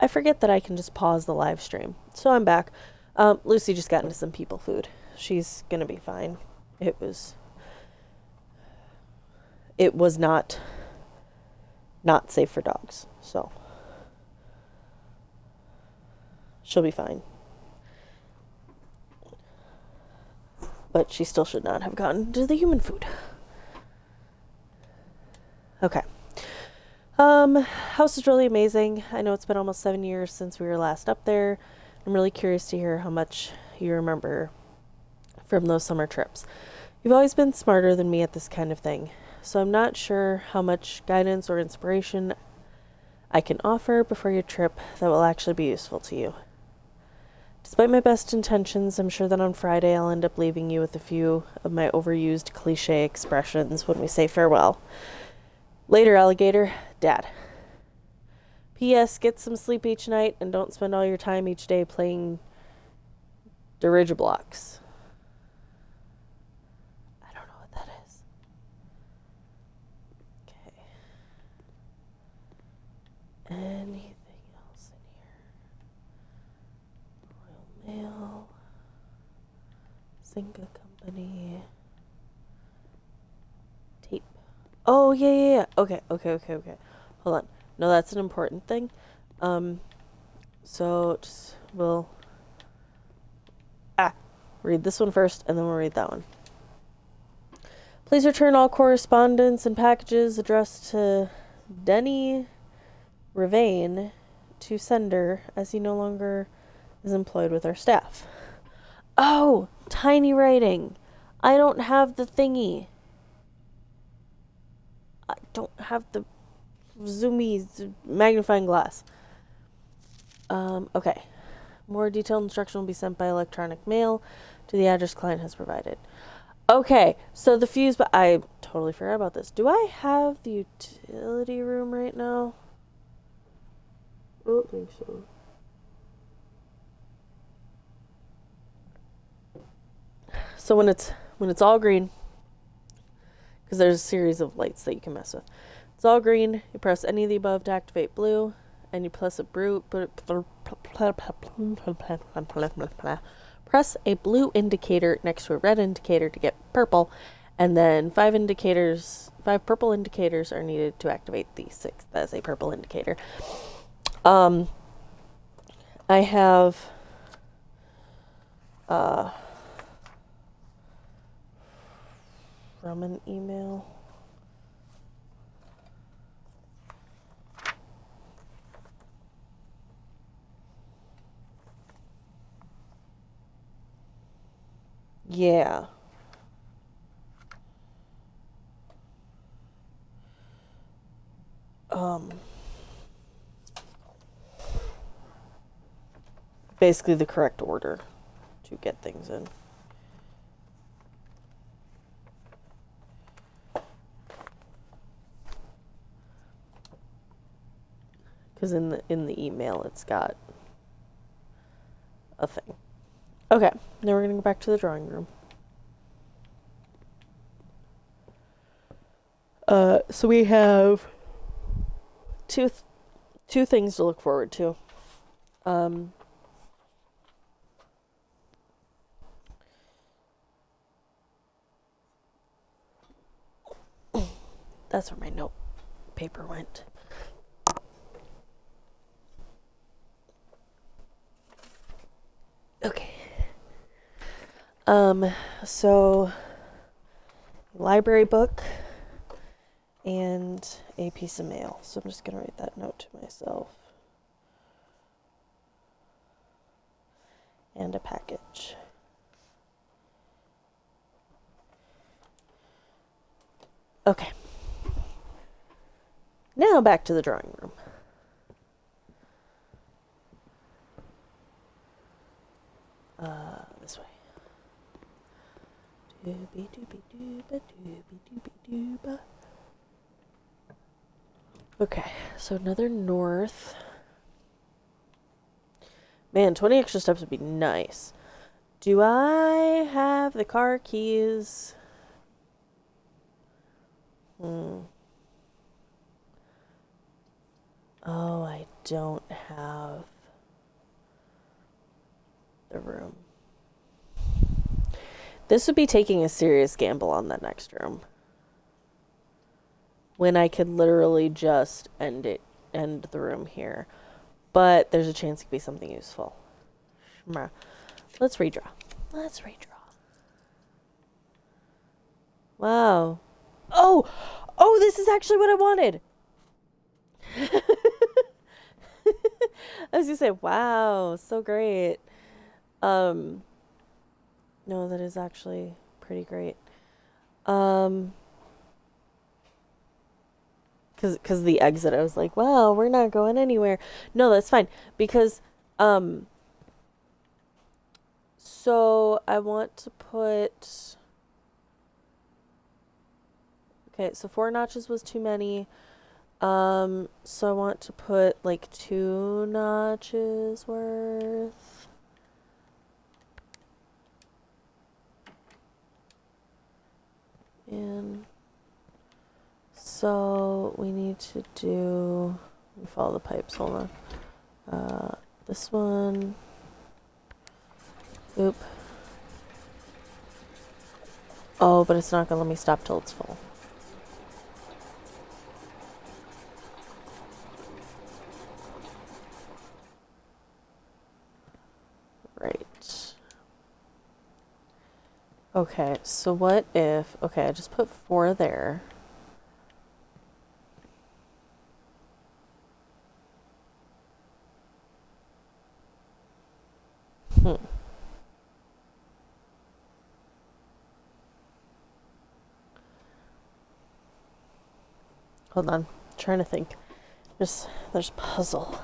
I forget that I can just pause the live stream. So I'm back. Lucy just got into some people food. She's gonna be fine. It was not safe for dogs, so she'll be fine. But she still should not have gotten to the human food. Okay. House is really amazing. I know it's been almost 7 years since we were last up there. I'm really curious to hear how much you remember from those summer trips. You've always been smarter than me at this kind of thing, so I'm not sure how much guidance or inspiration I can offer before your trip that will actually be useful to you. Despite my best intentions, I'm sure that on Friday I'll end up leaving you with a few of my overused cliche expressions when we say farewell. Later, alligator. Dad. P.S. Get some sleep each night and don't spend all your time each day playing dirigiblocks. I don't know what that is. Okay. Anything else in here? Royal Mail. Zynga Company. Tape. Oh, yeah. Okay. Hold on. No, that's an important thing. So we'll read this one first, and then we'll read that one. Please return all correspondence and packages addressed to Denny Ravain to sender, as he no longer is employed with our staff. Oh, tiny writing. I don't have the thingy. I don't have the zoomy magnifying glass. Okay. More detailed instruction will be sent by electronic mail to the address client has provided. Okay, so the fuse, but I totally forgot about this. Do I have the utility room right now? I don't think so. So when it's all green, because there's a series of lights that you can mess with. It's all green. You press any of the above to activate blue, and you press a blue indicator next to a red indicator to get purple, and then 5 purple indicators are needed to activate the 6th as a purple indicator. I have from an email. Yeah. Basically the correct order to get things in. Because in the email it's got a thing. Okay, now we're gonna go back to the drawing room. So we have two things to look forward to. That's where my note paper went. Okay. So library book and a piece of mail. So I'm just gonna write that note to myself. And a package. Okay. Now back to the drawing room. This way. Okay, so another north. Man, 20 extra steps would be nice. Do I have the car keys? Oh, I don't have the room. This would be taking a serious gamble on that next room. When I could literally just end the room here. But there's a chance it could be something useful. Let's redraw. Let's redraw. Wow. Oh! Oh, this is actually what I wanted! I was gonna say, wow, so great. No, that is actually pretty great. Cause the exit, I was like, wow, we're not going anywhere. No, that's fine. Because, so I want to put, okay, so 4 notches was too many. So I want to put like 2 notches worth. And so we need to do, let me follow the pipes, hold on. This one. Oop. Oh, but it's not gonna let me stop till it's full. Right. Okay, so what if, okay, I just put 4 there. Hold on, I'm trying to think. There's puzzle.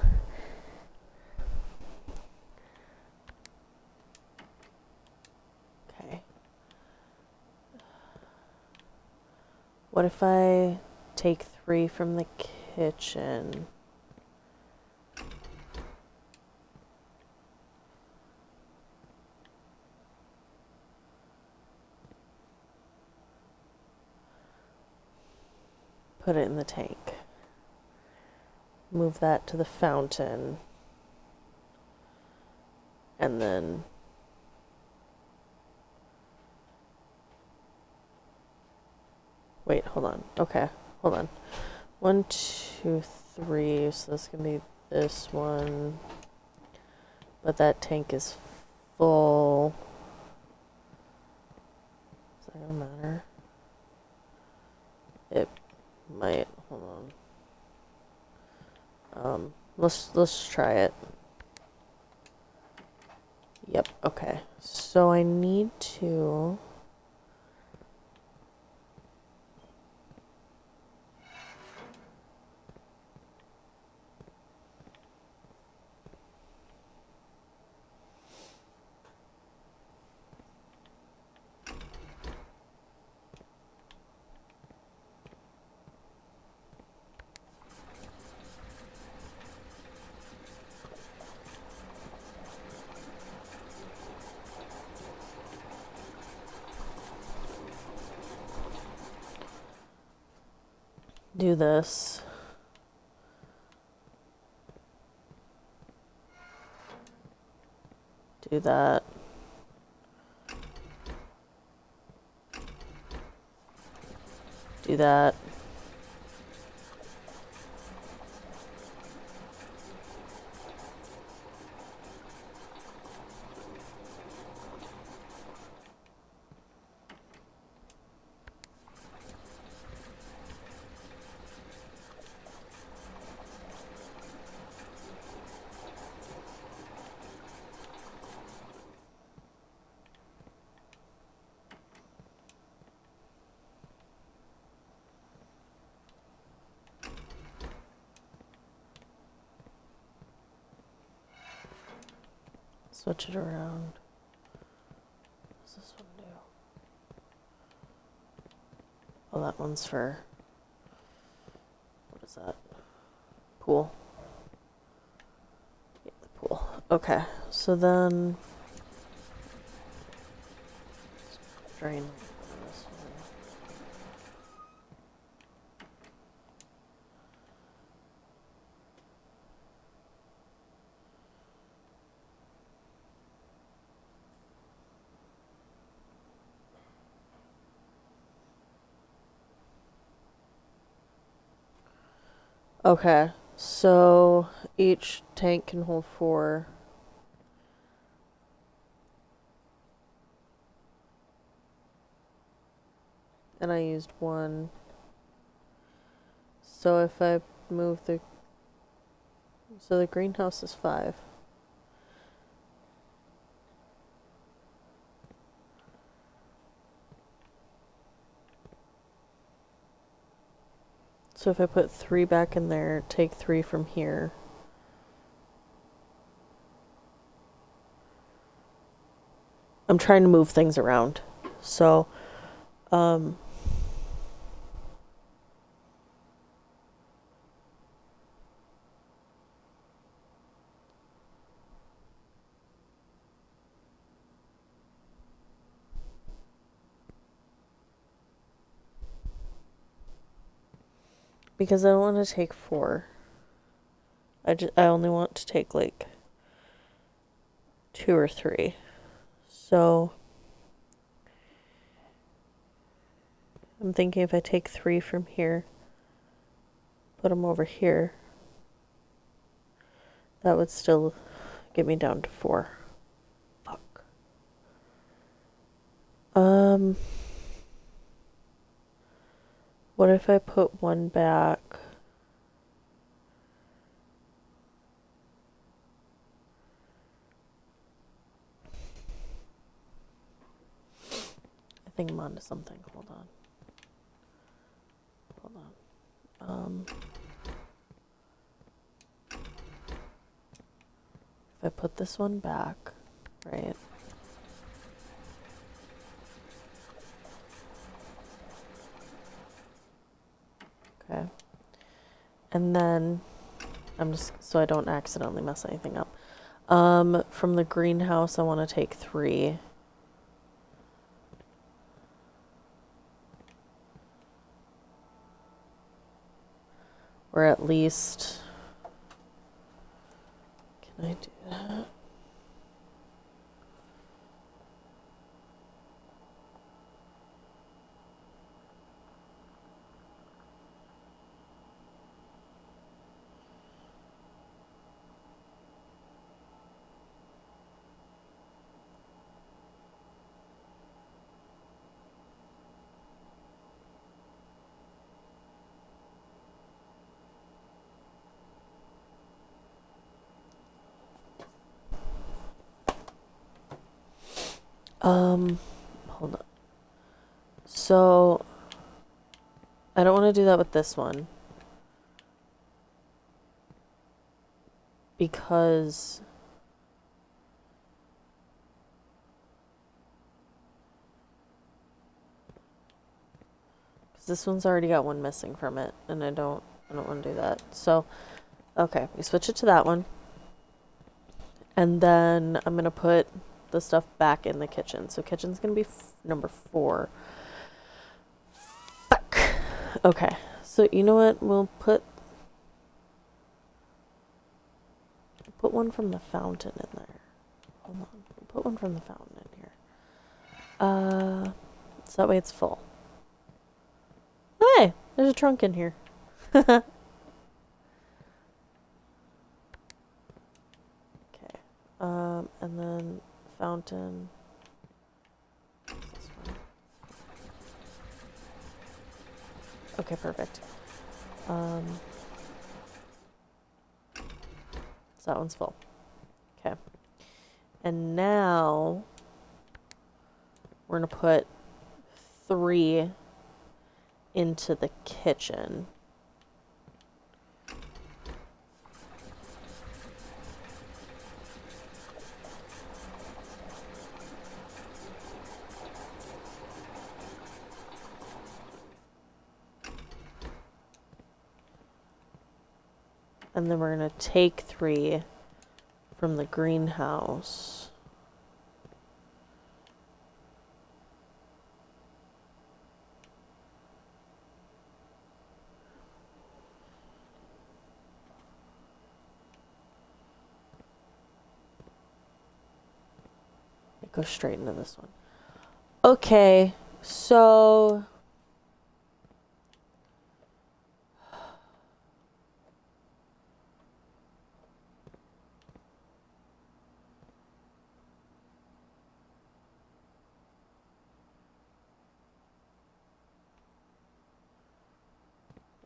Okay. What if I take 3 from the kitchen? Put it in the tank. Move that to the fountain. And then wait, hold on. Okay, hold on. 1, 2, 3. So this can be this one. But that tank is full. Is that gonna matter? It might. Hold on. Let's try it. Yep. Okay. So I need to. Do this. Do that. Do that. Switch it around. What does this one do? Oh, that one's for. What is that? Pool. Yeah, the pool. Okay, so then. Drain this one. Okay, so each tank can hold 4. And I used 1. So if I move the... So the greenhouse is 5. So if I put 3 back in there, take 3 from here. I'm trying to move things around. So, because I don't want to take 4. I only want to take like 2 or 3. So I'm thinking if I take 3 from here, put them over here, that would still get me down to 4. Fuck. What if I put 1 back? I think I'm onto something. Hold on. If I put this one back, right? Okay. And then I'm just, so I don't accidentally mess anything up. From the greenhouse, I want to take 3. Or at least, can I do that? Hold on. So, I don't want to do that with this one. Because this one's already got 1 missing from it, and I don't want to do that. So, okay, we switch it to that one. And then I'm going to put the stuff back in the kitchen. So kitchen's going to be number 4. Fuck. Okay, so you know what? We'll put 1 from the fountain in there. Hold on. We'll put 1 from the fountain in here. So that way it's full. Hey, there's a trunk in here. Okay. And then fountain. This one. Okay, perfect. So that one's full. Okay. And now we're going to put 3 into the kitchen. And then we're going to take 3 from the greenhouse. It goes straight into this one. Okay, so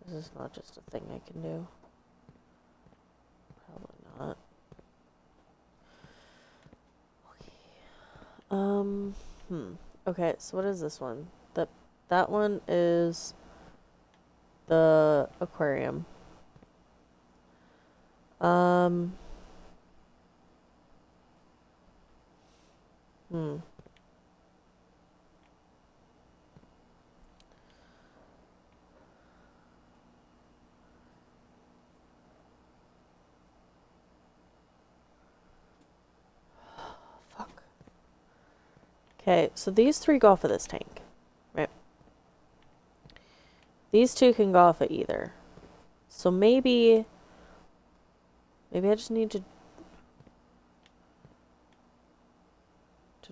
This is not just a thing I can do. Probably not. Okay, so what is this one? That one is the aquarium. Fuck. Okay, so these three go off of this tank, right? These two can go off of either. So maybe I just need to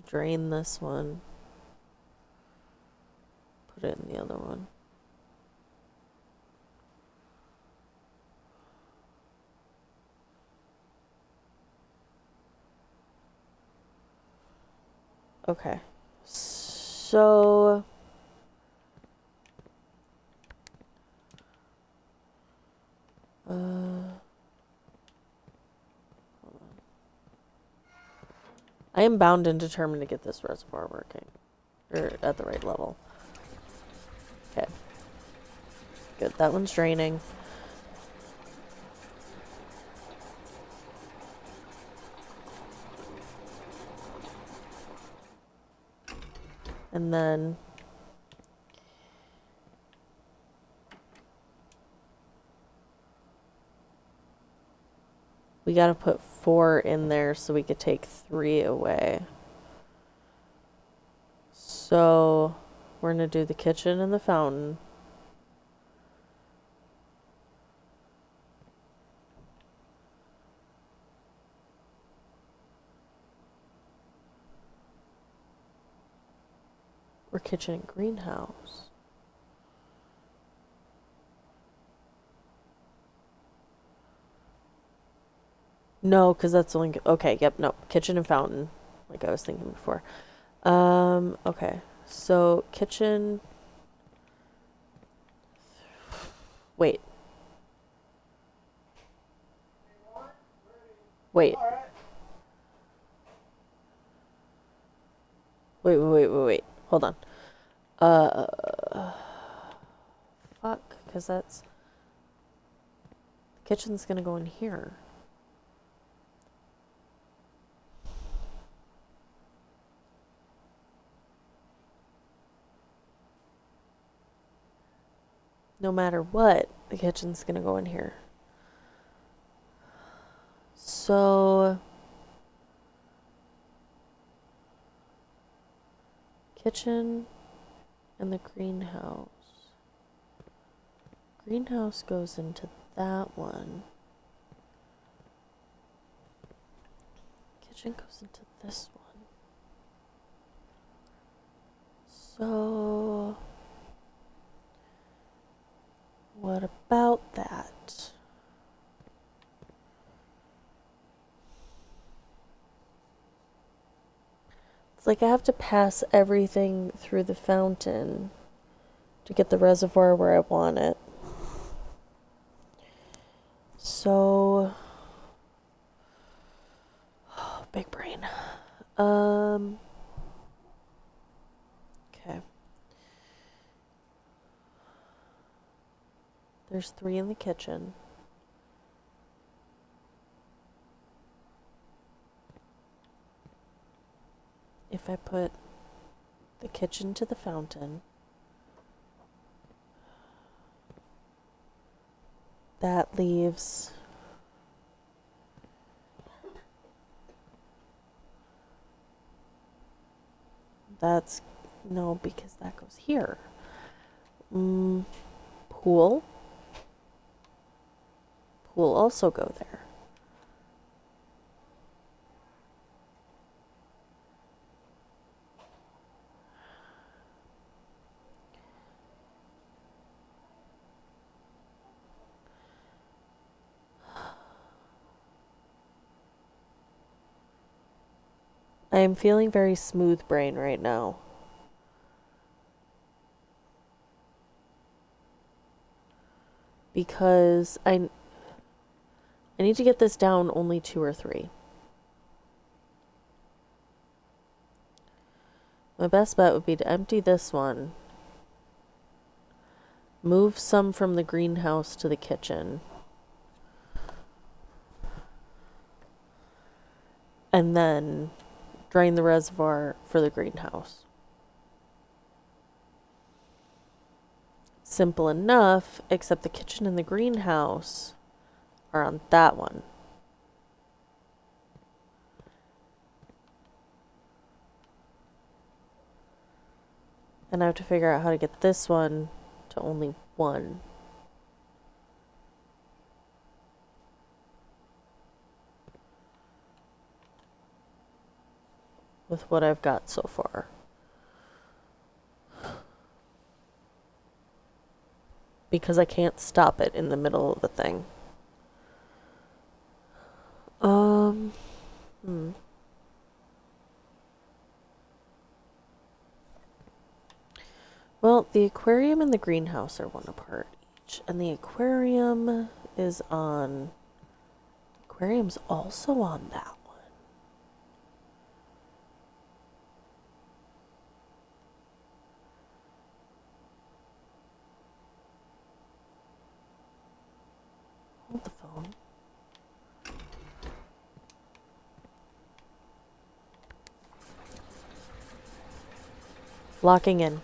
drain this one. Put it in the other one. Okay. So hold on. I am bound and determined to get this reservoir working. Or at the right level. Okay. Good. That one's draining. And then we gotta put 4 in there so we could take 3 away. So we're gonna do the kitchen and the fountain. Or kitchen and greenhouse. No, because that's only... Okay, yep, no. Kitchen and fountain, like I was thinking before. Okay. So, kitchen... Wait. Wait. Wait. Hold on. Fuck, because that's... The kitchen's gonna go in here. No matter what, the kitchen's gonna go in here. So... Kitchen and the greenhouse. Greenhouse goes into that one. Kitchen goes into this one. So... what about that? It's like I have to pass everything through the fountain to get the reservoir where I want it. So... oh, big brain. Okay. There's 3 in the kitchen. If I put the kitchen to the fountain, that leaves that's no, because that goes here. Pool also go there. I am feeling very smooth brain right now. because I need to get this down only 2 or 3. My best bet would be to empty this one, move some from the greenhouse to the kitchen, and then drain the reservoir for the greenhouse. Simple enough, except the kitchen and the greenhouse are on that one. And I have to figure out how to get this one to only 1. With what I've got so far. Because I can't stop it in the middle of the thing. Well, the aquarium and the greenhouse are 1 apart each. And the aquarium is on... The aquarium's also on that one. Hold the phone. Locking in.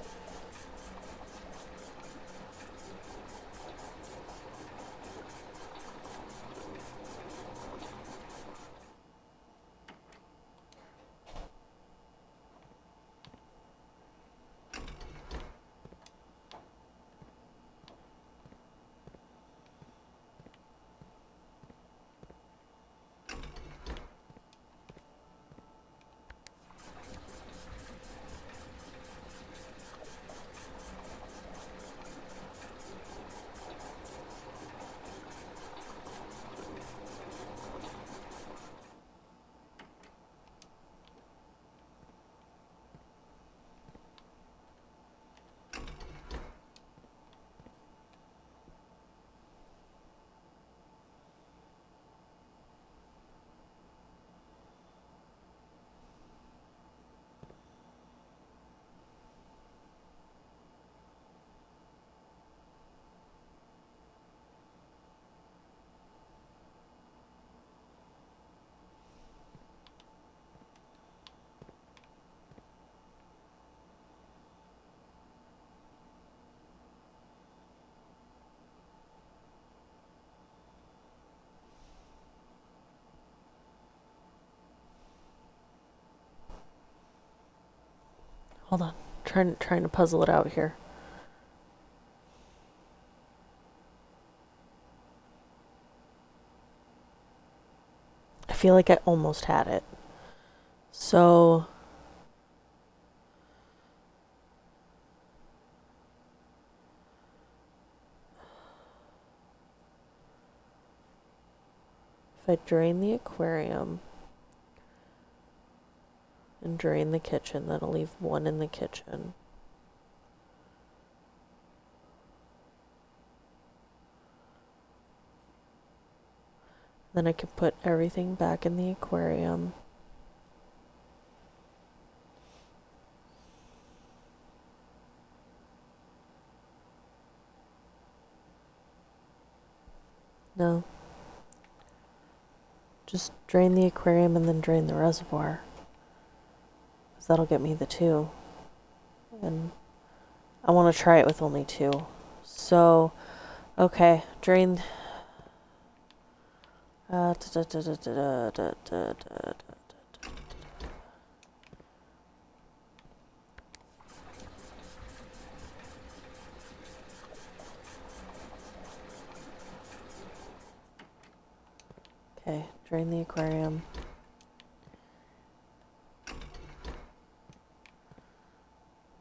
Hold on. Trying to puzzle it out here. I feel like I almost had it. So... If I drain the aquarium and drain the kitchen, that'll leave 1 in the kitchen. Then I can put everything back in the aquarium. No. Just drain the aquarium and then drain the reservoir. Because that'll get me the 2. And I want to try it with only 2. So, okay, drain... Okay, drain the aquarium.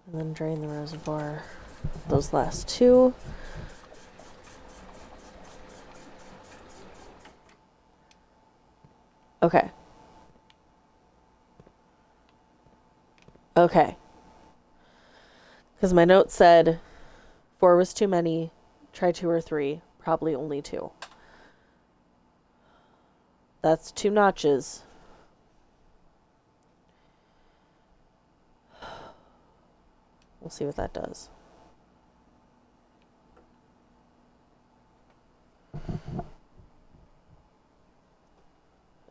And then drain the reservoir. Those last 2. Okay. Okay. Because my note said 4 was too many, try 2 or 3. Probably only 2. That's 2 notches. We'll see what that does.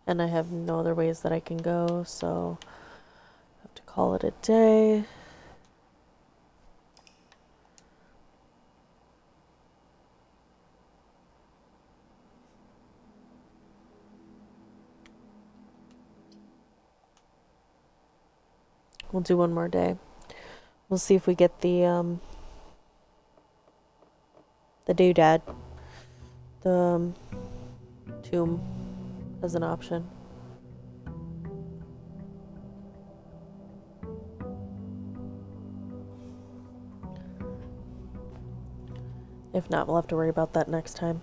And I have no other ways that I can go, so I have to call it a day. We'll do one more day. We'll see if we get the doodad, the tomb as an option. If not, we'll have to worry about that next time.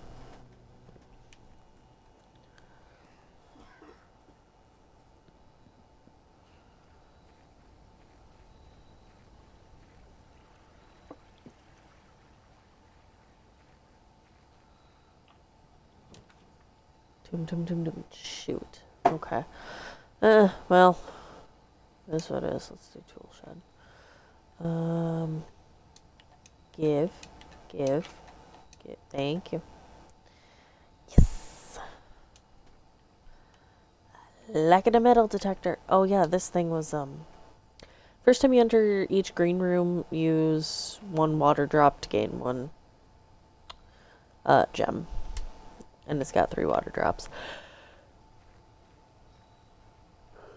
Shoot. Okay. Well, that's what it is. Let's do tool shed. Give. Thank you. Yes. Lack of a metal detector. Oh yeah, this thing was first time you enter each green room, use 1 water drop to gain 1 gem. And it's got 3 water drops.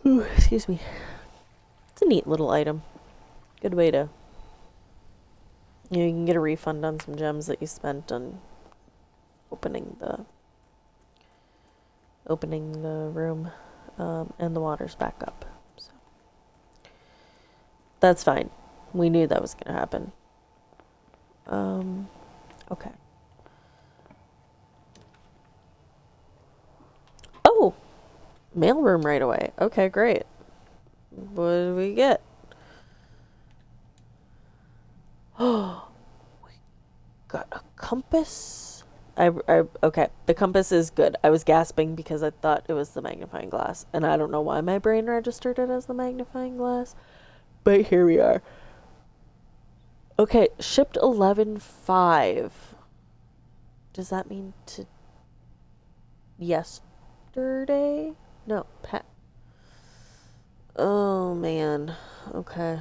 Ooh, excuse me. It's a neat little item. Good way to... You can get a refund on some gems that you spent on opening the room, and the water's back up. So that's fine. We knew that was going to happen. Okay. Oh, mailroom right away. Okay, great. What did we get? Oh, we got a compass. Okay, the compass is good. I was gasping because I thought it was the magnifying glass, and I don't know why my brain registered it as the magnifying glass, but here we are. Okay, shipped 11/5. Does that mean to yesterday? No, oh man. Okay.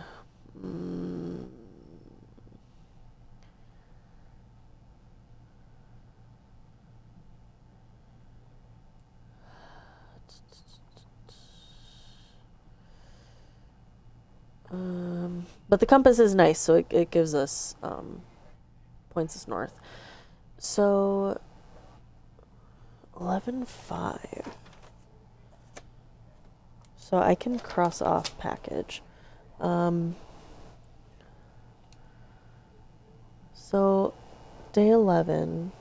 But the compass is nice, so it gives us points us north. So 11/5. So I can cross off package. So day 11.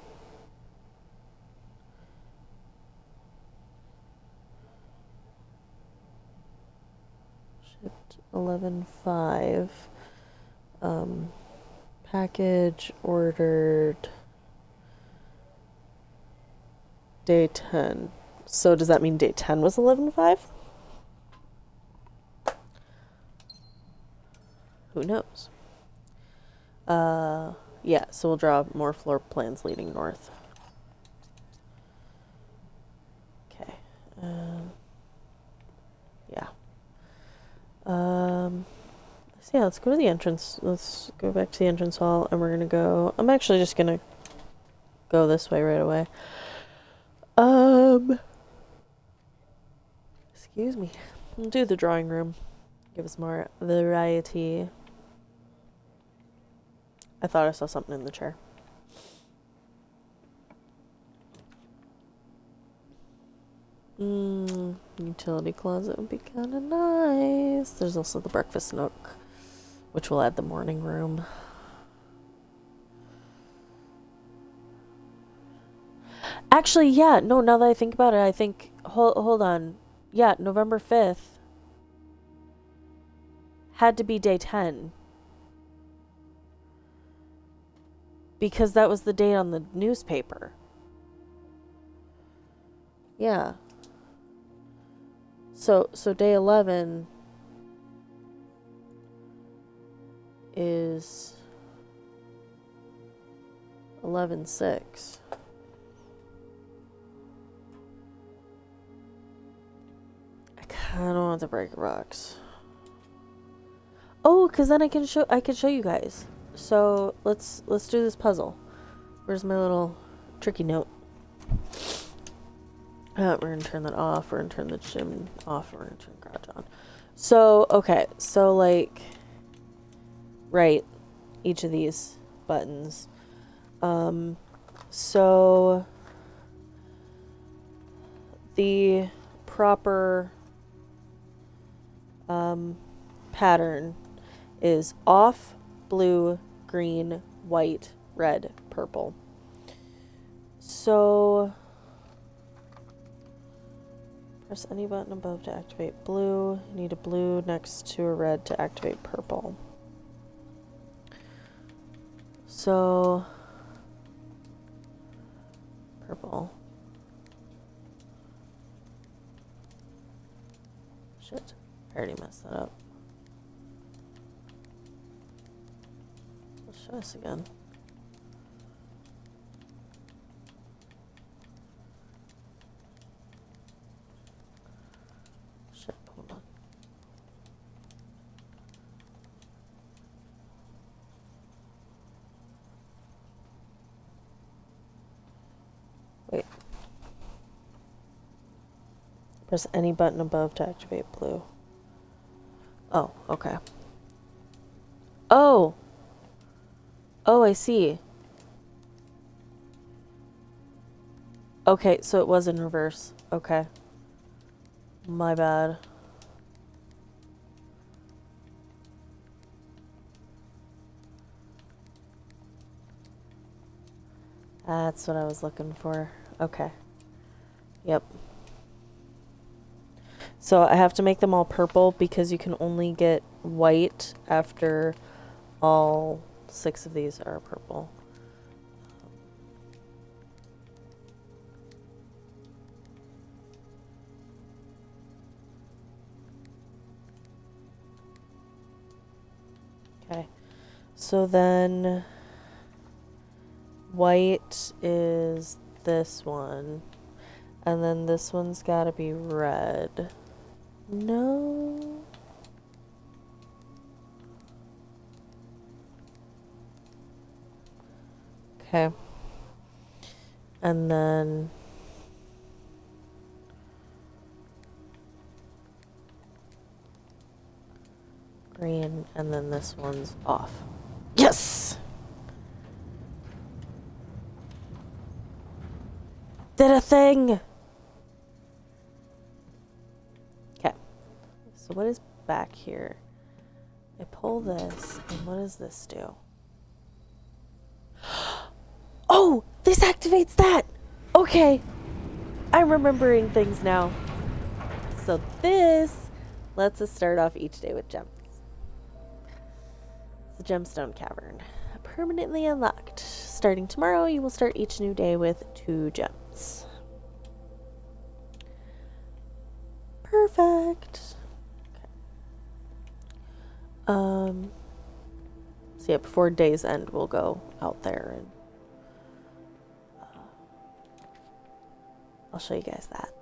Shipped 11/5. Package ordered day 10. So does that mean day 10 was 11/5? Who knows? Yeah, so we'll draw more floor plans leading north. Okay. Yeah. So yeah, let's go to the entrance. Let's go back to the entrance hall, and we're gonna go... I'm actually just gonna go this way right away. Excuse me. We'll do the drawing room. Give us more variety. I thought I saw something in the chair. Utility closet would be kind of nice. There's also the breakfast nook, which will add the morning room. Actually, yeah, no, now that I think about it, I think... Hold on. Yeah, November 5th had to be day 10. Because that was the date on the newspaper. Yeah. So day 11 is 11/6. I kind of want to break rocks. Oh, cause then I can show you guys. So let's do this puzzle. Where's my little tricky note? We're gonna turn that off. We're gonna turn the gym off. We're gonna turn the garage on. So okay, so like, right, each of these buttons. So the proper pattern is off, blue, green, white, red, purple. So press any button above to activate blue. You need a blue next to a red to activate purple. So purple. Shit, I already messed that up. Let's show us again. Shit, hold on. Wait. Press any button above to activate blue. Oh, okay. Oh! Oh, I see. Okay, so it was in reverse. Okay. My bad. That's what I was looking for. Okay. Yep. So I have to make them all purple because you can only get white after all 6 of these are purple. Okay. So then white is this one. And then this one's gotta be red. No. Okay. And then green, and then this one's off. Yes! Did a thing! Okay. So what is back here? I pull this, and what does this do? Oh! This activates that! Okay. I'm remembering things now. So this lets us start off each day with gems. It's the Gemstone Cavern. Permanently unlocked. Starting tomorrow, you will start each new day with 2 gems. Perfect. Okay. So yeah, before day's end, we'll go out there and I'll show you guys that.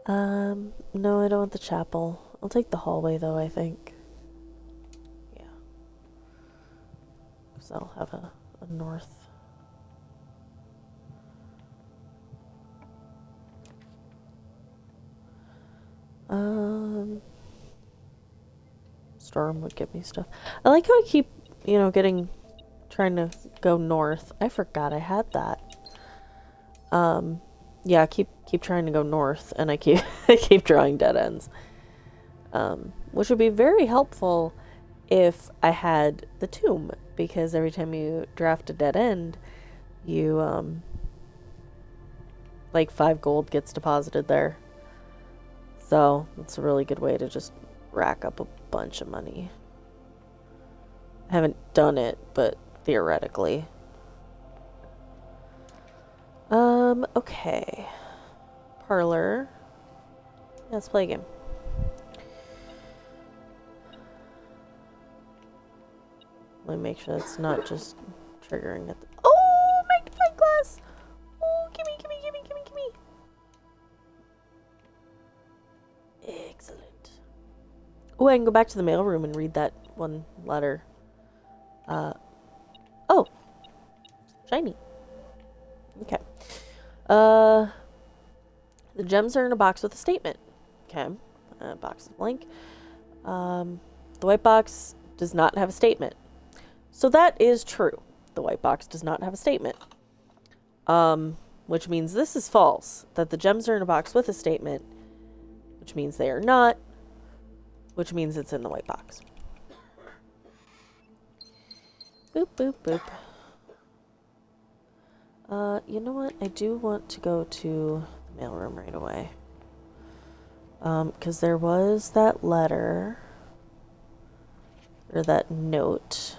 No, I don't want the chapel. I'll take the hallway though, I think. Yeah. Because I'll have a north. Storm would give me stuff. I like how I keep, trying to go north. I forgot I had that. Yeah, I keep trying to go north, and I keep drawing dead ends. Which would be very helpful if I had the tomb, because every time you draft a dead end, you, like 5 gold gets deposited there. So, it's a really good way to just rack up a bunch of money. I haven't done it, but theoretically. Okay. Parlor. Yeah, let's play a game. Let me make sure that's not just triggering at the— oh, magnifying glass! Oh, gimme, gimme, gimme, gimme, gimme. Excellent. Oh, I can go back to the mailroom and read that one letter. Oh. Shiny. Okay. The gems are in a box with a statement. Okay. Box is blank. The white box does not have a statement. So that is true. The white box does not have a statement. Which means this is false. That the gems are in a box with a statement. Which means they are not. Which means it's in the white box. Boop, boop, boop. You know what? I do want to go to the mailroom right away. Because there was that letter. Or that note.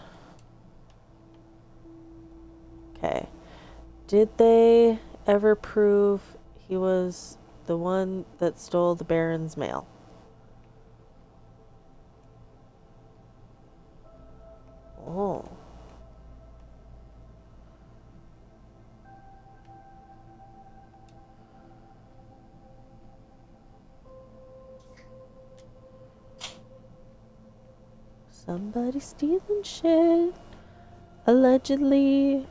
Okay. Did they ever prove he was the one that stole the Baron's mail? Oh. Somebody stealing shit. Allegedly.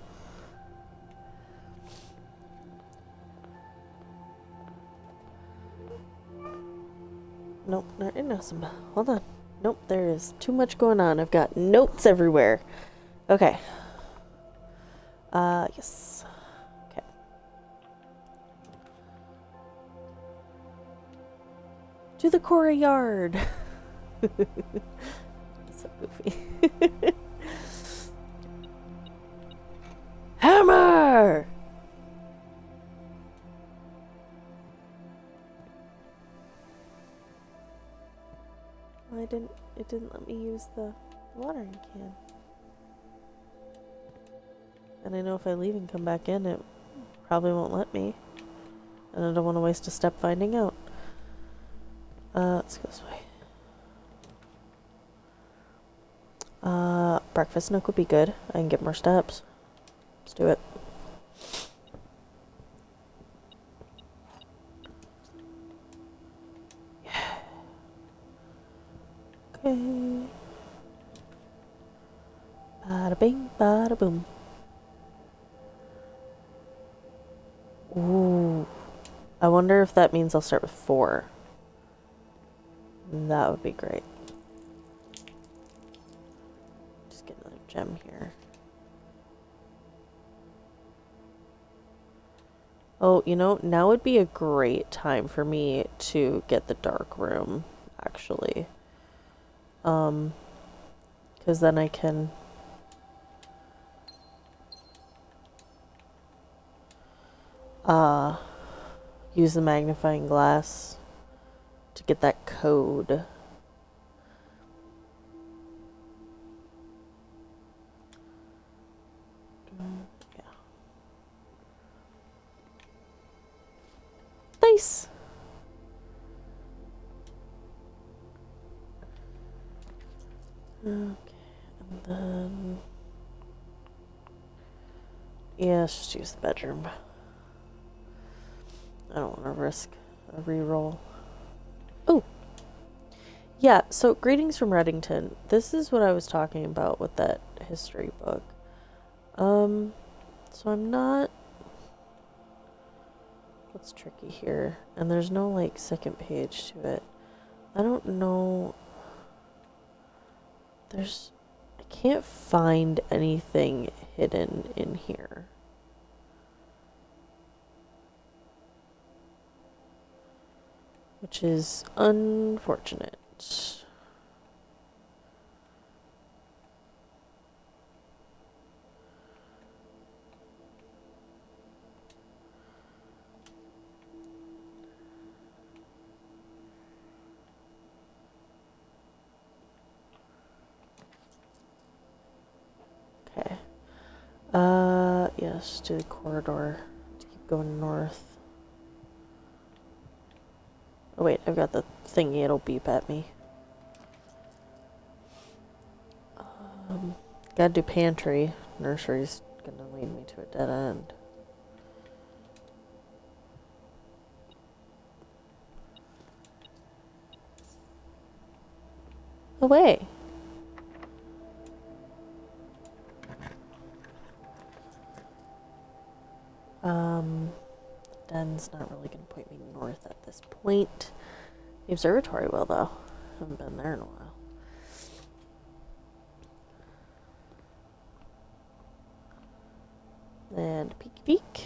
Nope, not innocent. Hold on. Nope, there is too much going on. I've got notes everywhere. Okay. Yes. Okay. To the courtyard. So goofy. Hammer! It didn't let me use the watering can. And I know if I leave and come back in, it probably won't let me. And I don't want to waste a step finding out. Let's go this way. Breakfast nook would be good. I can get more steps. Let's do it. Yeah. Okay. Bada bing, bada boom. Ooh. I wonder if that means I'll start with 4. That would be great. Just get another gem here. Oh, you know, now would be a great time for me to get the dark room, actually. Because then I can... use the magnifying glass to get that code. Yeah. Nice! Okay, and then... yeah, let's just use the bedroom. I don't want to risk a reroll. Oh! Yeah, so greetings from Reddington. This is what I was talking about with that history book. So I'm not... what's tricky here? And there's no, like, second page to it. I don't know... there's... I can't find anything hidden in here. Which is unfortunate. Okay. Yes, do the corridor to keep going north. Oh wait, I've got the thingy, it'll beep at me. Gotta do pantry. Nursery's gonna lead me to a dead end. Away. Den's not really gonna point me north at this point. The observatory will, though. Haven't been there in a while. And peek.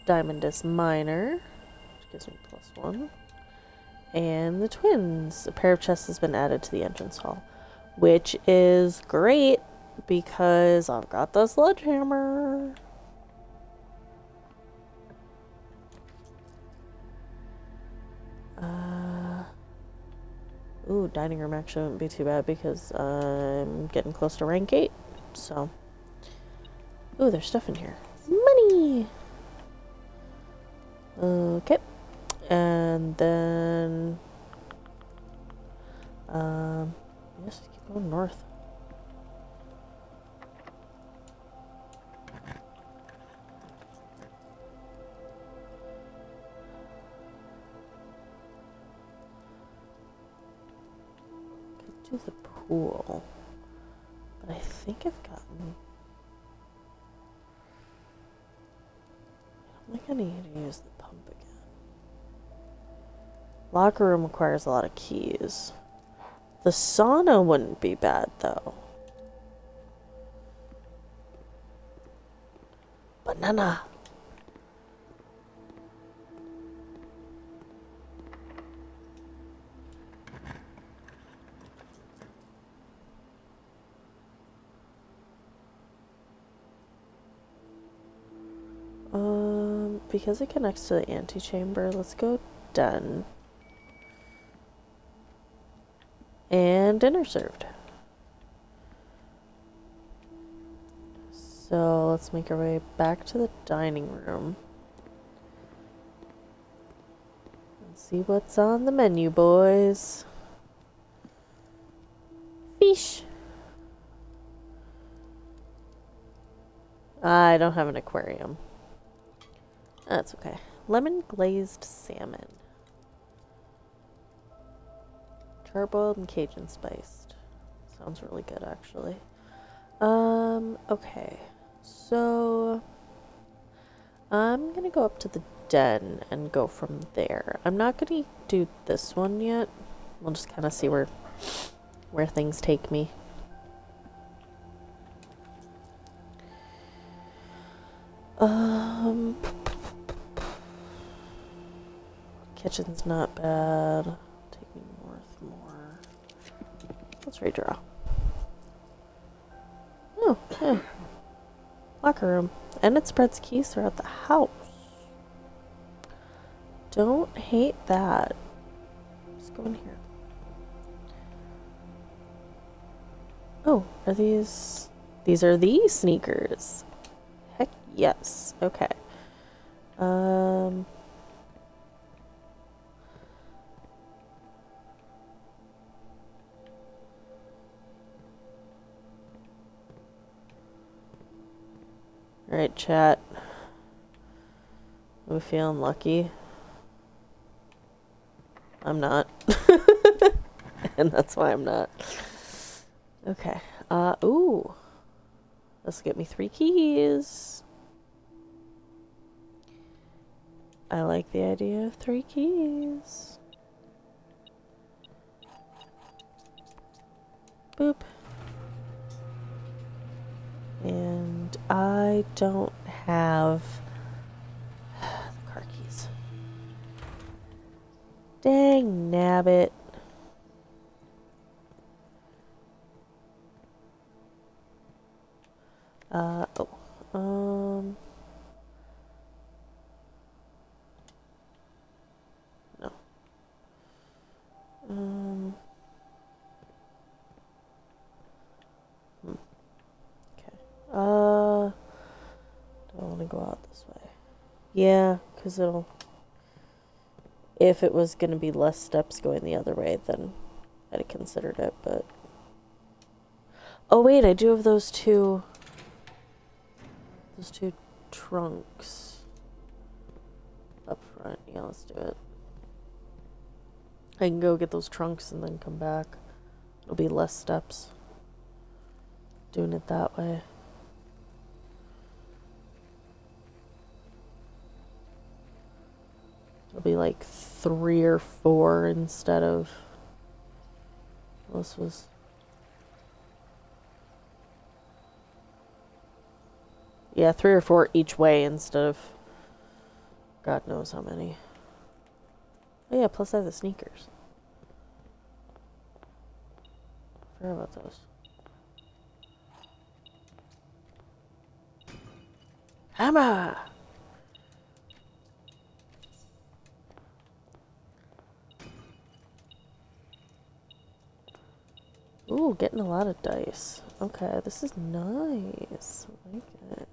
Diamondus Minor, which gives me +1. And the twins. A pair of chests has been added to the entrance hall, which is great because I've got the sledgehammer. Ooh, dining room actually wouldn't be too bad because I'm getting close to rank 8. So, ooh, there's stuff in here. Money! Okay. And then, just keep going north. Could do the pool, but I think I've gotten. I don't think I need to use the pump again. Locker room requires a lot of keys. The sauna wouldn't be bad, though. Banana. Because it connects to the antechamber, let's go den. And dinner served. So let's make our way back to the dining room. And see what's on the menu, boys. Fish. I don't have an aquarium. That's okay. Lemon glazed salmon. Charboiled and Cajun spiced. Sounds really good, actually. Okay. So, I'm gonna go up to the den and go from there. I'm not gonna do this one yet. We'll just kind of see where things take me. Kitchen's not bad. Take me north more. Let's redraw. Oh, yeah. Locker room. And it spreads keys throughout the house. Don't hate that. Let's go in here. Oh, are these... These are the sneakers. Heck yes. Okay. Alright, chat. Are we feeling lucky? I'm not. And that's why I'm not. Okay. Ooh. This will get me 3 keys. I like the idea of 3 keys. Boop. And I don't have the car keys. Dang nabbit. No. Okay. go out this way. Yeah, because it'll... If it was going to be less steps going the other way, then I'd have considered it, but... Oh, wait, I do have those two... Those two trunks up front. Yeah, let's do it. I can go get those trunks and then come back. It'll be less steps. Doing it that way. It'll be like 3 or 4 instead of... This was... Yeah, 3 or 4 each way instead of... God knows how many. Oh yeah, plus I have the sneakers. Forgot about those. Hammer! Ooh, getting a lot of dice. Okay, this is nice. I like it.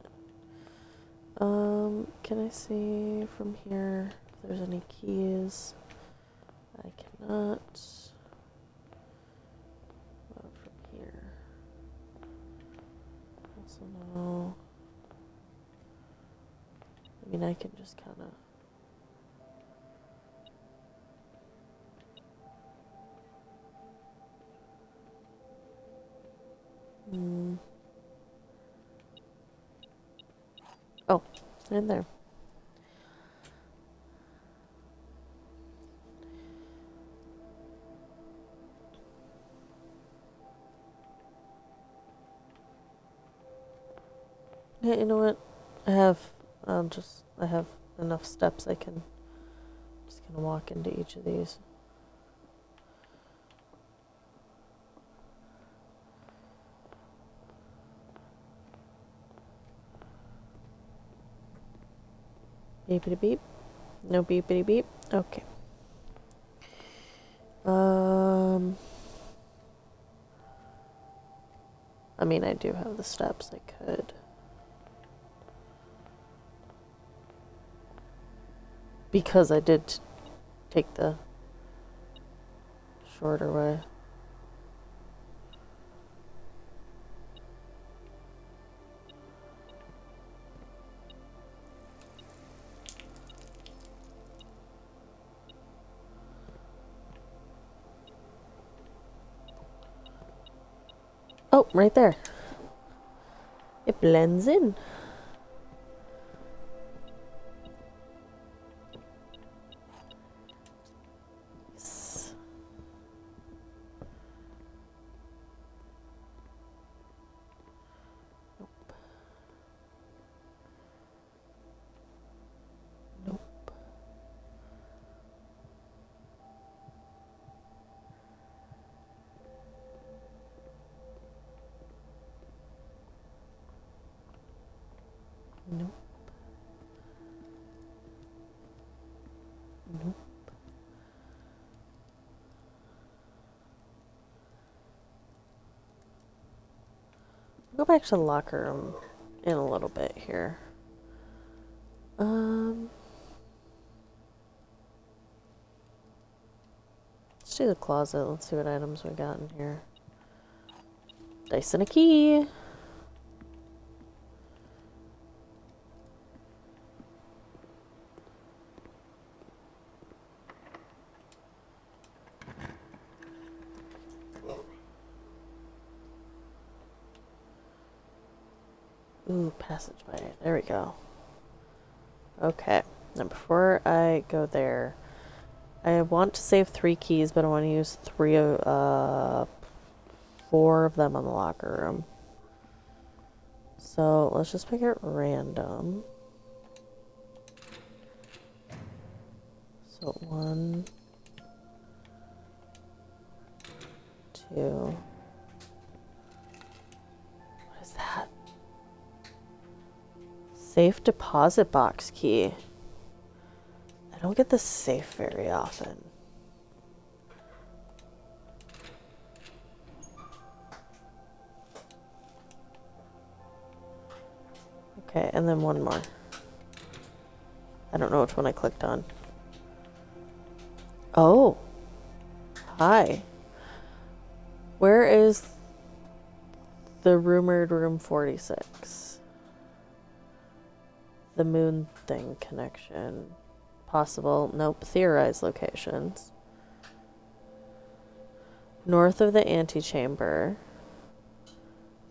Can I see from here if there's any keys? I cannot. What from here? Also no. I mean, I can just kind of... Oh, in there. Yeah, you know what? I have enough steps I can just kind of walk into each of these. Beepity beep. No beepity beep. Okay. I mean, I do have the steps. I could. Because I did take the shorter way. Oh, right there. It blends in. Yes. Nope. Nope. Nope. Nope. Go back to the locker room in a little bit here. Let's do the closet. Let's see what items we got in here. Dice and a key. Ooh, passageway. There we go. Okay. Now before I go there, I want to save 3 keys, but I want to use 4 of them on the locker room. So let's just pick it random. So 1, 2. What is that? Safe deposit box key. I don't get the safe very often. Okay, and then 1 more. I don't know which one I clicked on. Oh. Hi. Where is the rumored room 46? The moon thing connection. Possible. Nope. Theorized locations. North of the antechamber.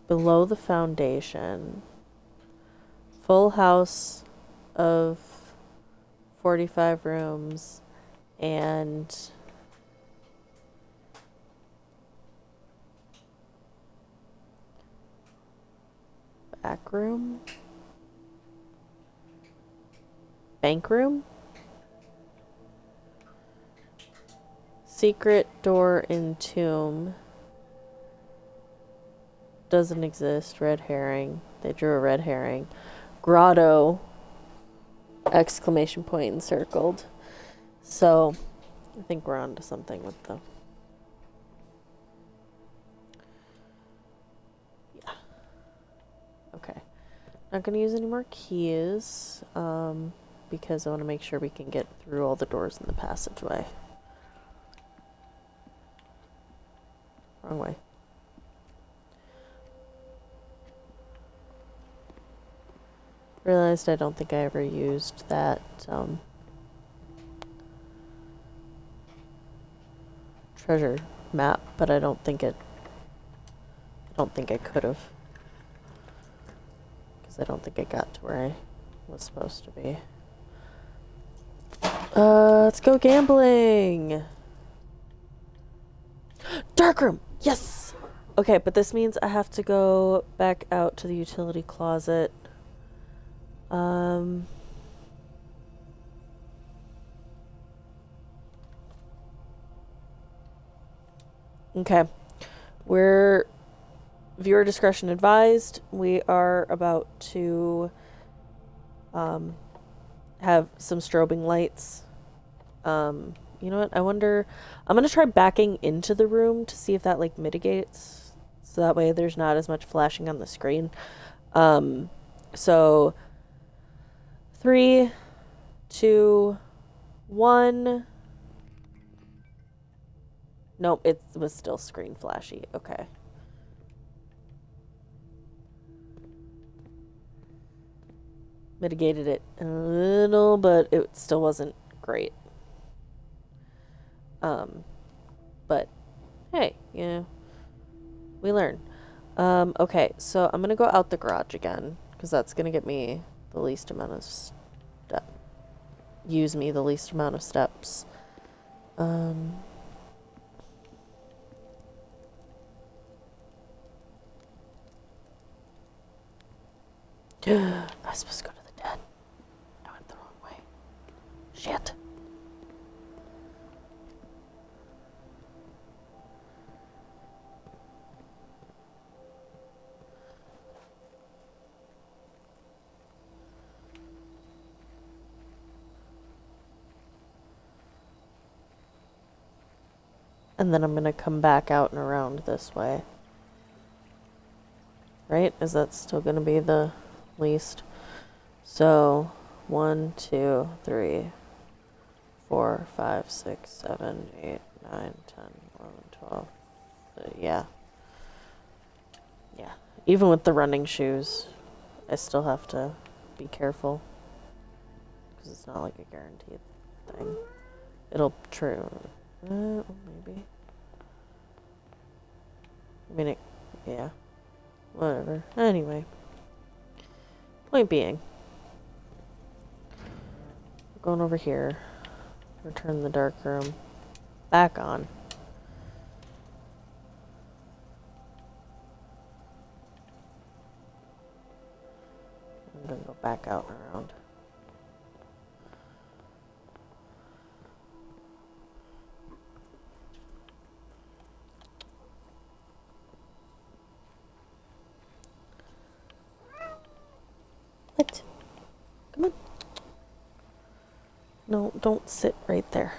Below the foundation. Full house of 45 rooms. And back room? Bank room? Secret door in tomb. Doesn't exist. Red herring. They drew a red herring. Grotto. Exclamation point encircled. So, I think we're on to something with the... Yeah. Okay. Not going to use any more keys, because I want to make sure we can get through all the doors in the passageway. Wrong way. Realized I don't think I ever used that, treasure map, but I don't think I could have. Because I don't think I got to where I was supposed to be. Let's go gambling! Dark room! Yes! Okay, but this means I have to go back out to the utility closet. Okay. We're viewer discretion advised. We are about to have some strobing lights. You know what? I wonder... I'm going to try backing into the room to see if that, like, mitigates. So that way there's not as much flashing on the screen. So... 3, 2, 1... Nope, it was still screen flashy. Okay. Mitigated it a little, but it still wasn't great. But hey, yeah, we learn. Okay, so I'm gonna go out the garage again, because that's gonna get me the least amount of use me the least amount of steps. I'm supposed to go to the den. I went the wrong way. Shit. And then I'm going to come back out and around this way. Right? Is that still going to be the least? So, 1, 2, 3, 4, 5, 6, 7, 8, 9, 10, 11, 12. Yeah. Yeah. Even with the running shoes, I still have to be careful. Because it's not like a guaranteed thing. It'll true. Maybe. I mean, yeah. Whatever. Anyway. Point being. Going over here. Return the dark room. Back on. I'm gonna go back out and around. What? Come on. No, don't sit right there.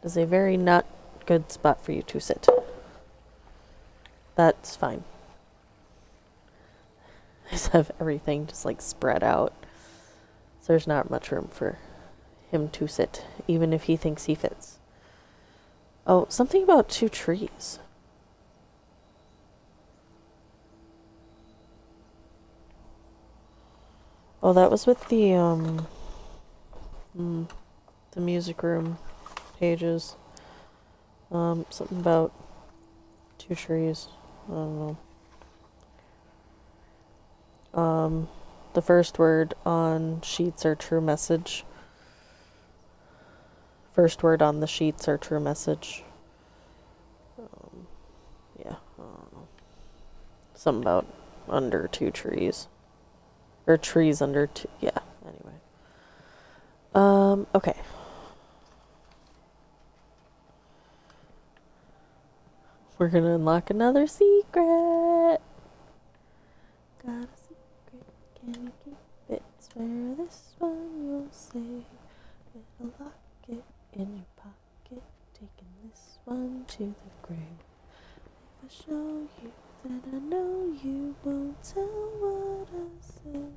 It is a very not good spot for you to sit. That's fine. I just have everything just like spread out. So there's not much room for him to sit, even if he thinks he fits. Oh, something about 2 trees. Oh, that was with the music room pages. Something about 2 trees. I don't know. The first word on sheets are true message. First word on the sheets are true message. Yeah, I don't know. Something about under 2 trees. Or trees under 2. Yeah, anyway. Okay. We're gonna unlock another secret. Got a secret, can you keep it? Swear this one you'll save. It'll lock it in your pocket. Taking this one to the grave. If I show you, then I know you won't tell what I said.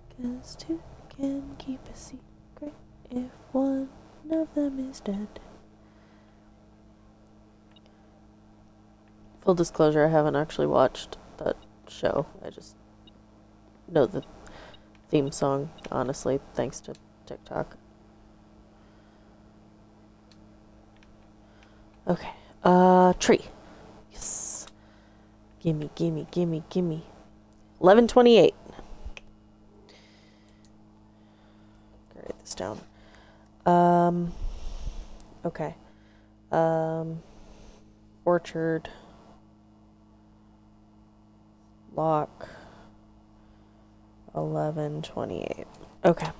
'Cause 2 can keep a secret if one of them is dead. Full disclosure, I haven't actually watched that show. I just know the theme song, honestly, thanks to TikTok. Okay. Tree. Yes. Gimme, gimme, gimme, gimme. 11:28. Write this down. Okay. Orchard. Lock. 11:28. Okay.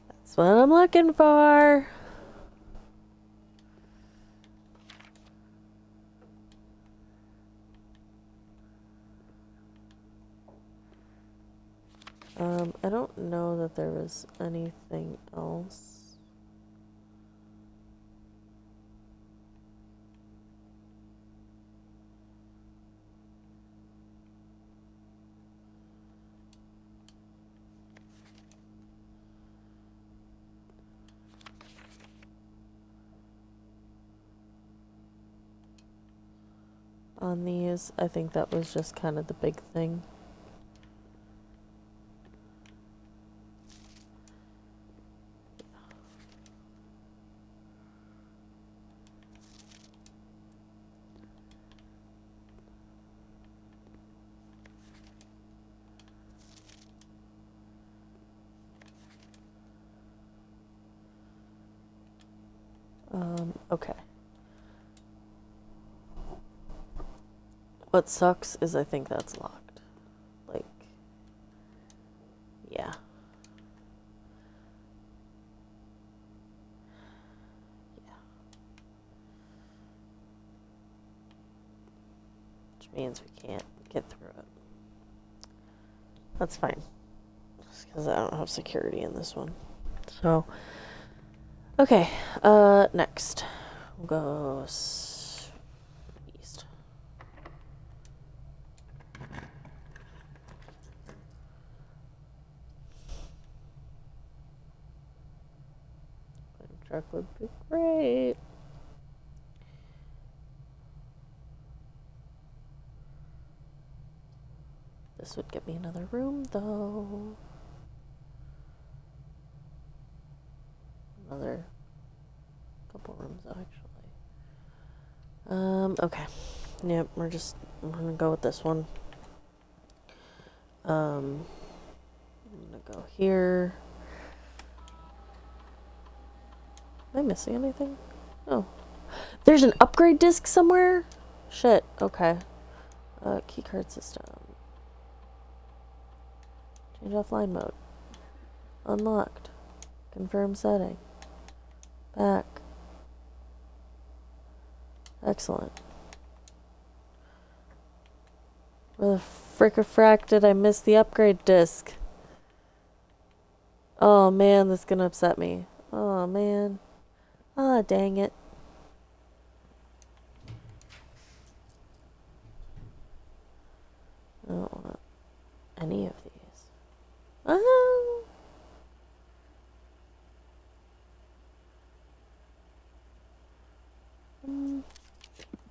That's what I'm looking for. I don't know that there was anything else. On these, I think that was just kind of the big thing. Okay. What sucks is I think that's locked. Like, yeah. Yeah. Which means we can't get through it. That's fine. Just because I don't have security in this one. So, okay. Next. We'll go east. Truck would be great. This would get me another room, though. Another couple rooms, actually. Okay. Yep, we're gonna go with this one. I'm gonna go here. Am I missing anything? Oh. There's an upgrade disc somewhere? Shit, okay. Keycard system. Change offline mode. Unlocked. Confirm setting. Back. Excellent. Where the frick-a-frack did I miss the upgrade disc? Oh man, this is gonna upset me. Oh man. Ah, dang it. I don't want any of these. Oh.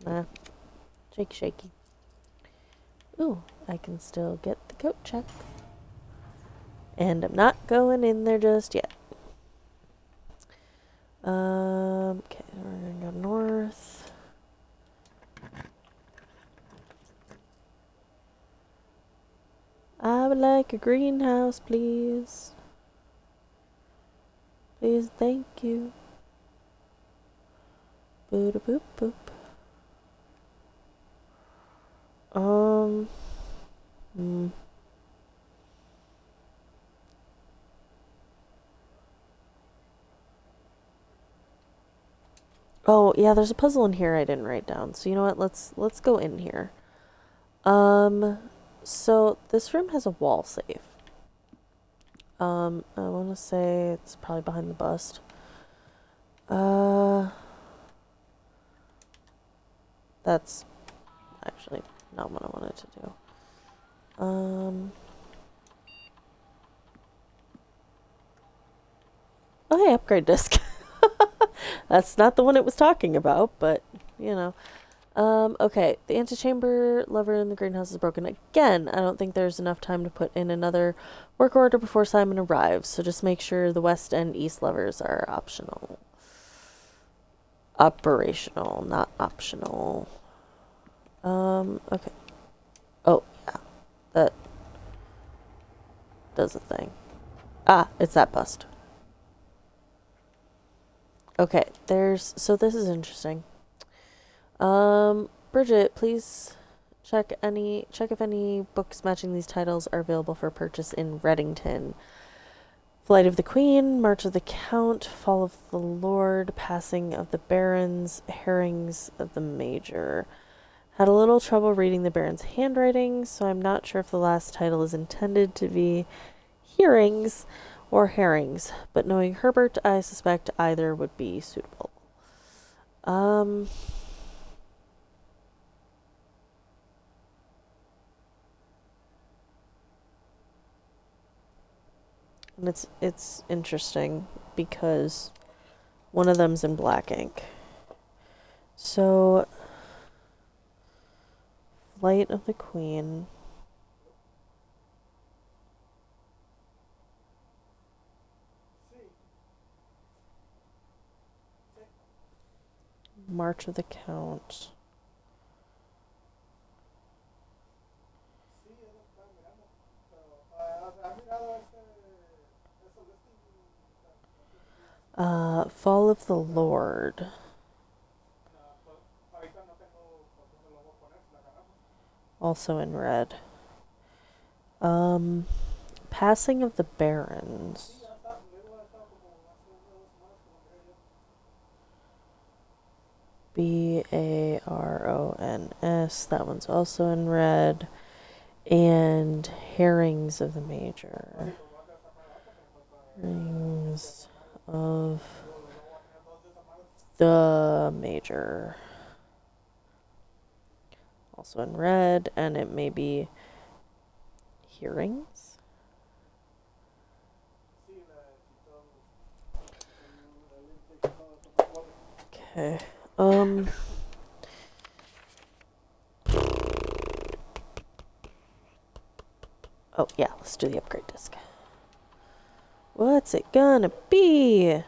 Nah. Shake, shaky. Ooh, I can still get the coat check. And I'm not going in there just yet. Okay, we're gonna go north. I would like a greenhouse, please. Please, thank you. Boop boop boop. Hmm. Oh, yeah, there's a puzzle in here I didn't write down. So you know what? Let's go in here. So this room has a wall safe. I want to say it's probably behind the bust. That's actually not what I wanted to do. Oh, hey, upgrade disc. That's not the one it was talking about, but, you know. Okay, the antechamber lever in the greenhouse is broken again. I don't think there's enough time to put in another work order before Simon arrives, so just make sure the west and east levers are optional. Operational, not optional. Okay. Oh, yeah. That does a thing. Ah, it's that bust. Okay, so this is interesting. Bridget, please check if any books matching these titles are available for purchase in Reddington. Flight of the Queen, March of the Count, Fall of the Lord, Passing of the Barons, Herrings of the Major. Had a little trouble reading the Baron's handwriting, so I'm not sure if the last title is intended to be hearings or herrings, but knowing Herbert, I suspect either would be suitable. And it's interesting because one of them's in black ink. So, Flight of the Queen. March of the Count. Fall of the Lord. Also in red. Passing of the Barons. Barons. That one's also in red. And Herrings of the Major. Herrings of the Major. Also in red, and it may be hearings. Okay. Oh yeah, let's do the upgrade disc. What's it gonna be?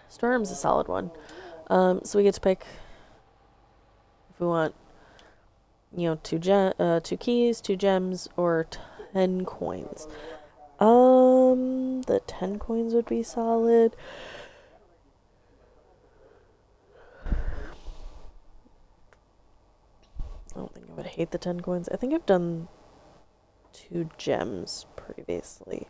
Storm's a solid one. So we get to pick if we want, two keys, 2 gems, or 10 coins. The 10 coins would be solid. I don't think I would hate the 10 coins. I think I've done 2 gems previously.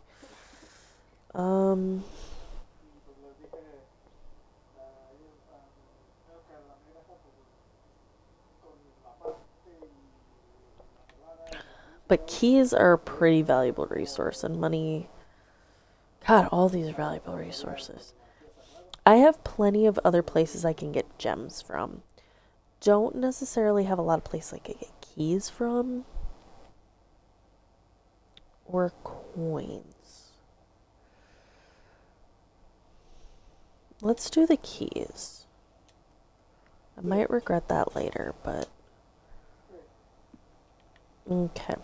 But keys are a pretty valuable resource, and money. God, all these are valuable resources. I have plenty of other places I can get gems from. Don't necessarily have a lot of places I can get keys from. Or coins. Let's do the keys. I might regret that later, but... Okay.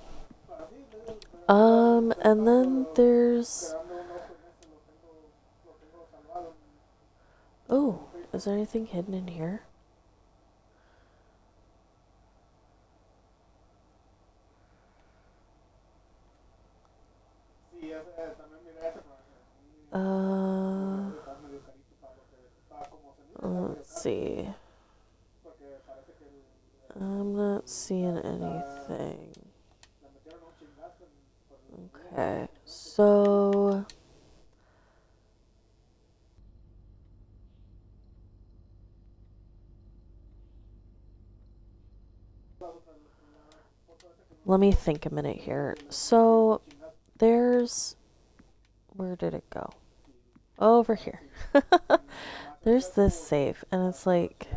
And then there's... Oh, is there anything hidden in here? Let's see. I'm not seeing anything. Okay, so... Let me think a minute here. So, there's... Where did it go? Over here. There's this safe, and it's like...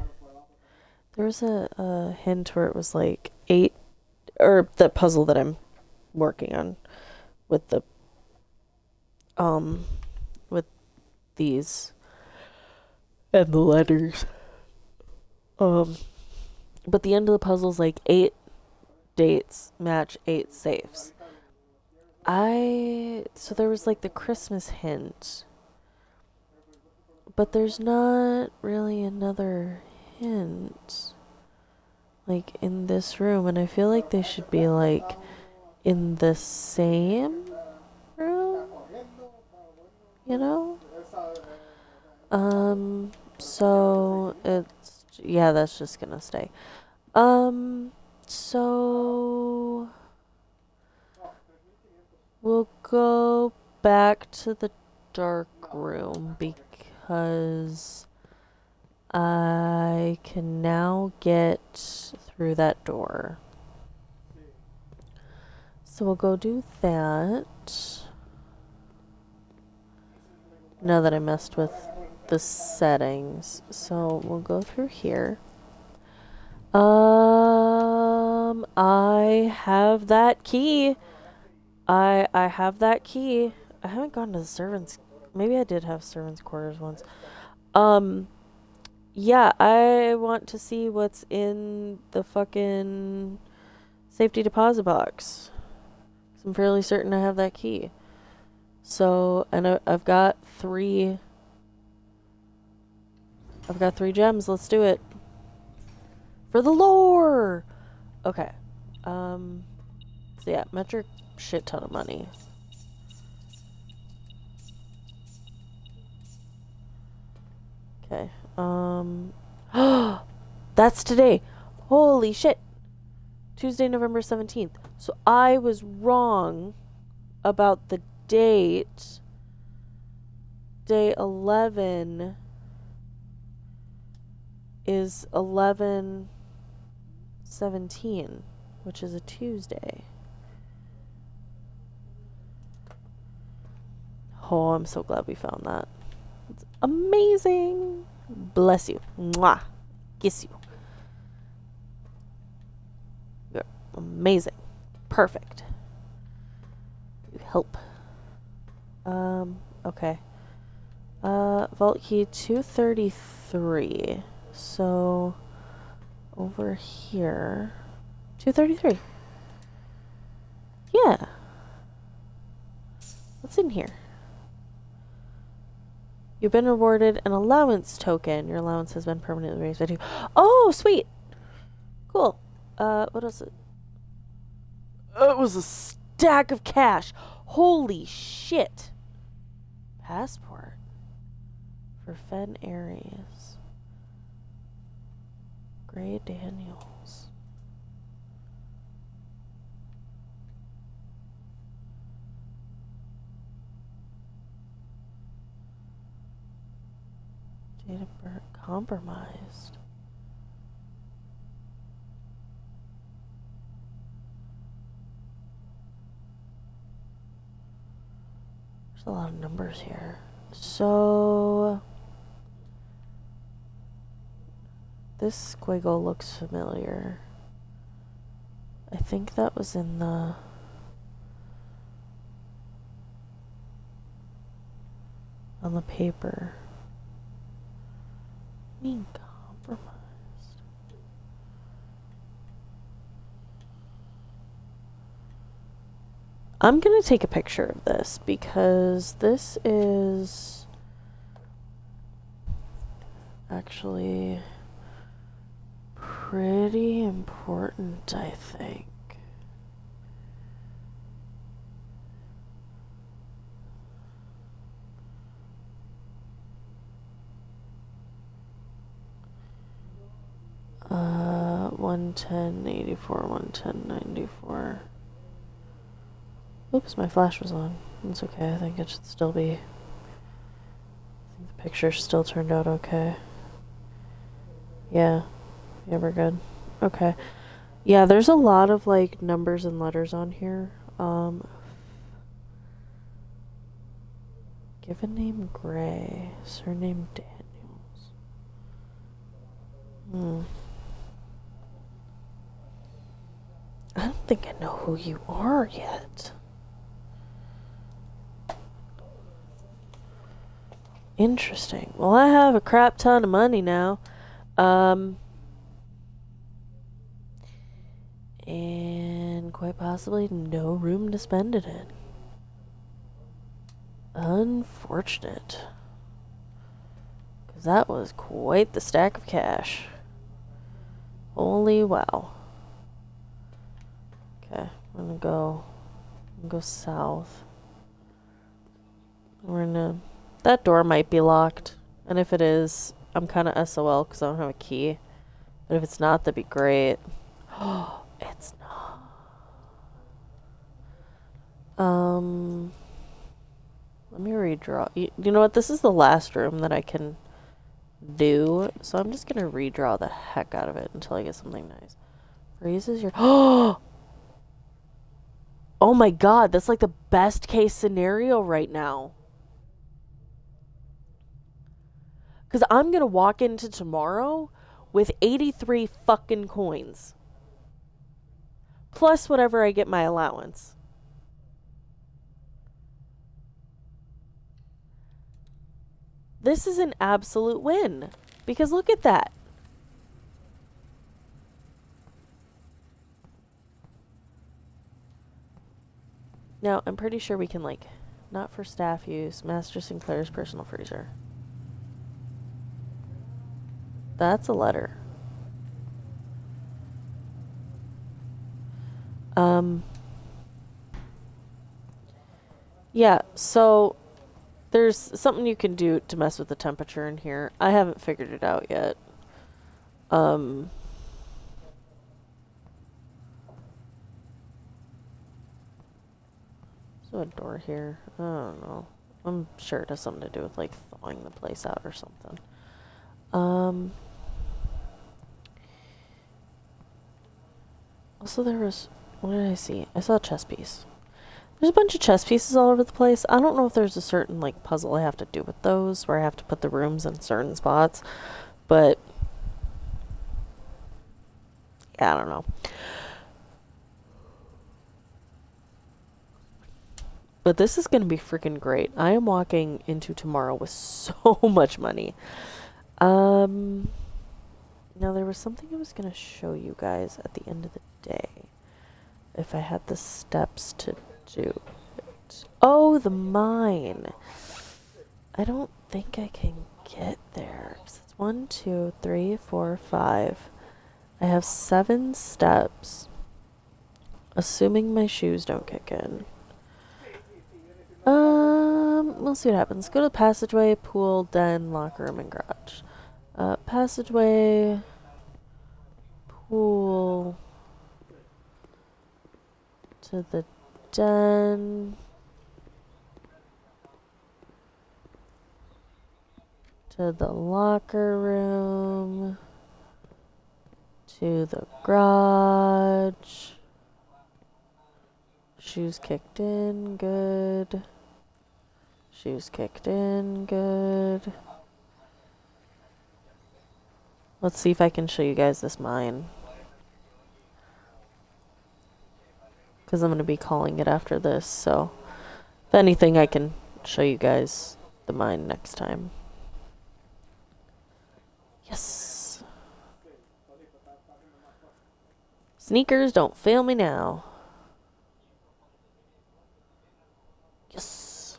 There was a hint where it was like 8... Or the puzzle that I'm working on with the... With these. And the letters. But the end of the puzzle's like 8 dates match 8 safes. So there was like the Christmas hint, but there's not really another hint like in this room, and I feel like they should be like in the same room, you know? So it's, yeah, that's just gonna stay. So we'll go back to the dark room because I can now get through that door. So we'll go do that. Now that I messed with the settings. So we'll go through here. I have that key. I have that key. I haven't gone to the servants. Maybe I did have servants' quarters once. Yeah, I want to see what's in the fucking safety deposit box. I'm fairly certain I have that key. So, and I've got 3. I've got 3 gems. Let's do it. For the lore! Okay. So yeah, metric shit ton of money. Okay. That's today. Holy shit. Tuesday, November 17th. So I was wrong about the date. Day 11 is 11/17, which is a Tuesday. Oh, I'm so glad we found that. It's amazing. Bless you. Mwah. Kiss you. You're amazing. Perfect. You help. Okay. Vault key 233. So, over here. 233. Yeah. What's in here? You've been rewarded an allowance token. Your allowance has been permanently raised by 2. Oh, sweet. Cool. What else? It was a stack of cash. Holy shit. Passport. For Fen Aries. Gray Daniels. Date of birth compromised. There's a lot of numbers here. So this squiggle looks familiar. I think that was in the on the paper. Being compromised. I'm gonna take a picture of this because this is actually pretty important, I think. Uh, 110.84, 110.94. Oops, my flash was on. It's okay, I think it should still be. I think the picture still turned out okay. Yeah. Yeah, we're good. Okay. Yeah, there's a lot of like numbers and letters on here. Given name Gray, surname Daniels. I don't think I know who you are yet. Interesting. Well, I have a crap ton of money now. And quite possibly no room to spend it in. Unfortunate. Because that was quite the stack of cash. Holy wow. Okay, I'm gonna go south. We're gonna... That door might be locked. And if it is, I'm kind of SOL because I don't have a key. But if it's not, that'd be great. Oh, it's not. Let me redraw. You know what? This is the last room that I can do. So I'm just going to redraw the heck out of it until I get something nice. Raises your... Oh my god. That's like the best case scenario right now. Because I'm going to walk into tomorrow with 83 fucking coins. Plus whatever I get my allowance. This is an absolute win. Because look at that. Now, I'm pretty sure we can, like, not for staff use, Master Sinclair's personal freezer. That's a letter. Yeah, so there's something you can do to mess with the temperature in here. I haven't figured it out yet. There's a door here. I don't know. I'm sure it has something to do with, like, thawing the place out or something. Also, there was... What did I see? I saw a chess piece. There's a bunch of chess pieces all over the place. I don't know if there's a certain, like, puzzle I have to do with those, where I have to put the rooms in certain spots. But... yeah, I don't know. But this is going to be freaking great. I am walking into tomorrow with so much money. Now, there was something I was going to show you guys at the end of the day. If I had the steps to do it. Oh, the mine. I don't think I can get there. It's 1, 2, 3, 4, 5. I have 7 steps. Assuming my shoes don't kick in. We'll see what happens. Go to the passageway, pool, den, locker room, and garage. Passageway, pool, to the den, to the locker room, to the garage. Shoes kicked in, good. Shoes kicked in, good. Let's see if I can show you guys this mine. Because I'm going to be calling it after this, so if anything, I can show you guys the mine next time. Yes. Sneakers don't fail me now. Yes.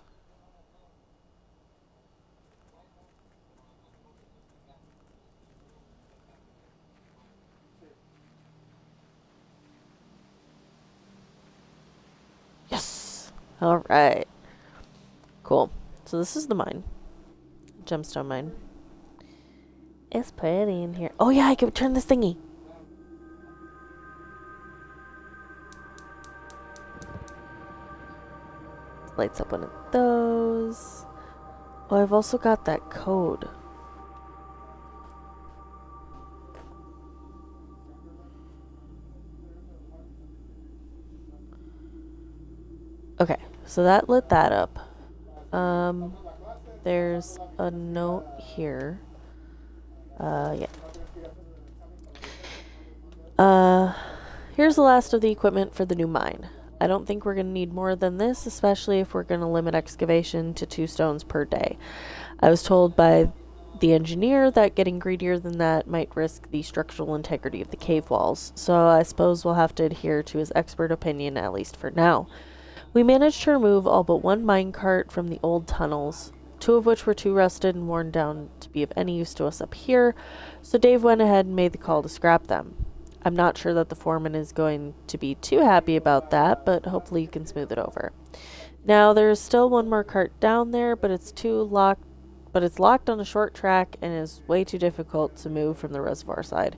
Yes. All right. Cool. So this is the mine. Gemstone mine. It's pretty in here. Oh yeah, I could turn this thingy. Lights up one of those. Oh, I've also got that code. Okay, so that lit that up. There's a note here. Yeah. Here's the last of the equipment for the new mine. I don't think we're going to need more than this, especially if we're going to limit excavation to 2 stones per day. I was told by the engineer that getting greedier than that might risk the structural integrity of the cave walls, so I suppose we'll have to adhere to his expert opinion, at least for now. We managed to remove all but 1 minecart from the old tunnels, 2 of which were too rusted and worn down to be of any use to us up here, so Dave went ahead and made the call to scrap them. I'm not sure that the foreman is going to be too happy about that, but hopefully you can smooth it over. Now, there's still 1 more cart down there, but it's locked on a short track and is way too difficult to move from the reservoir side.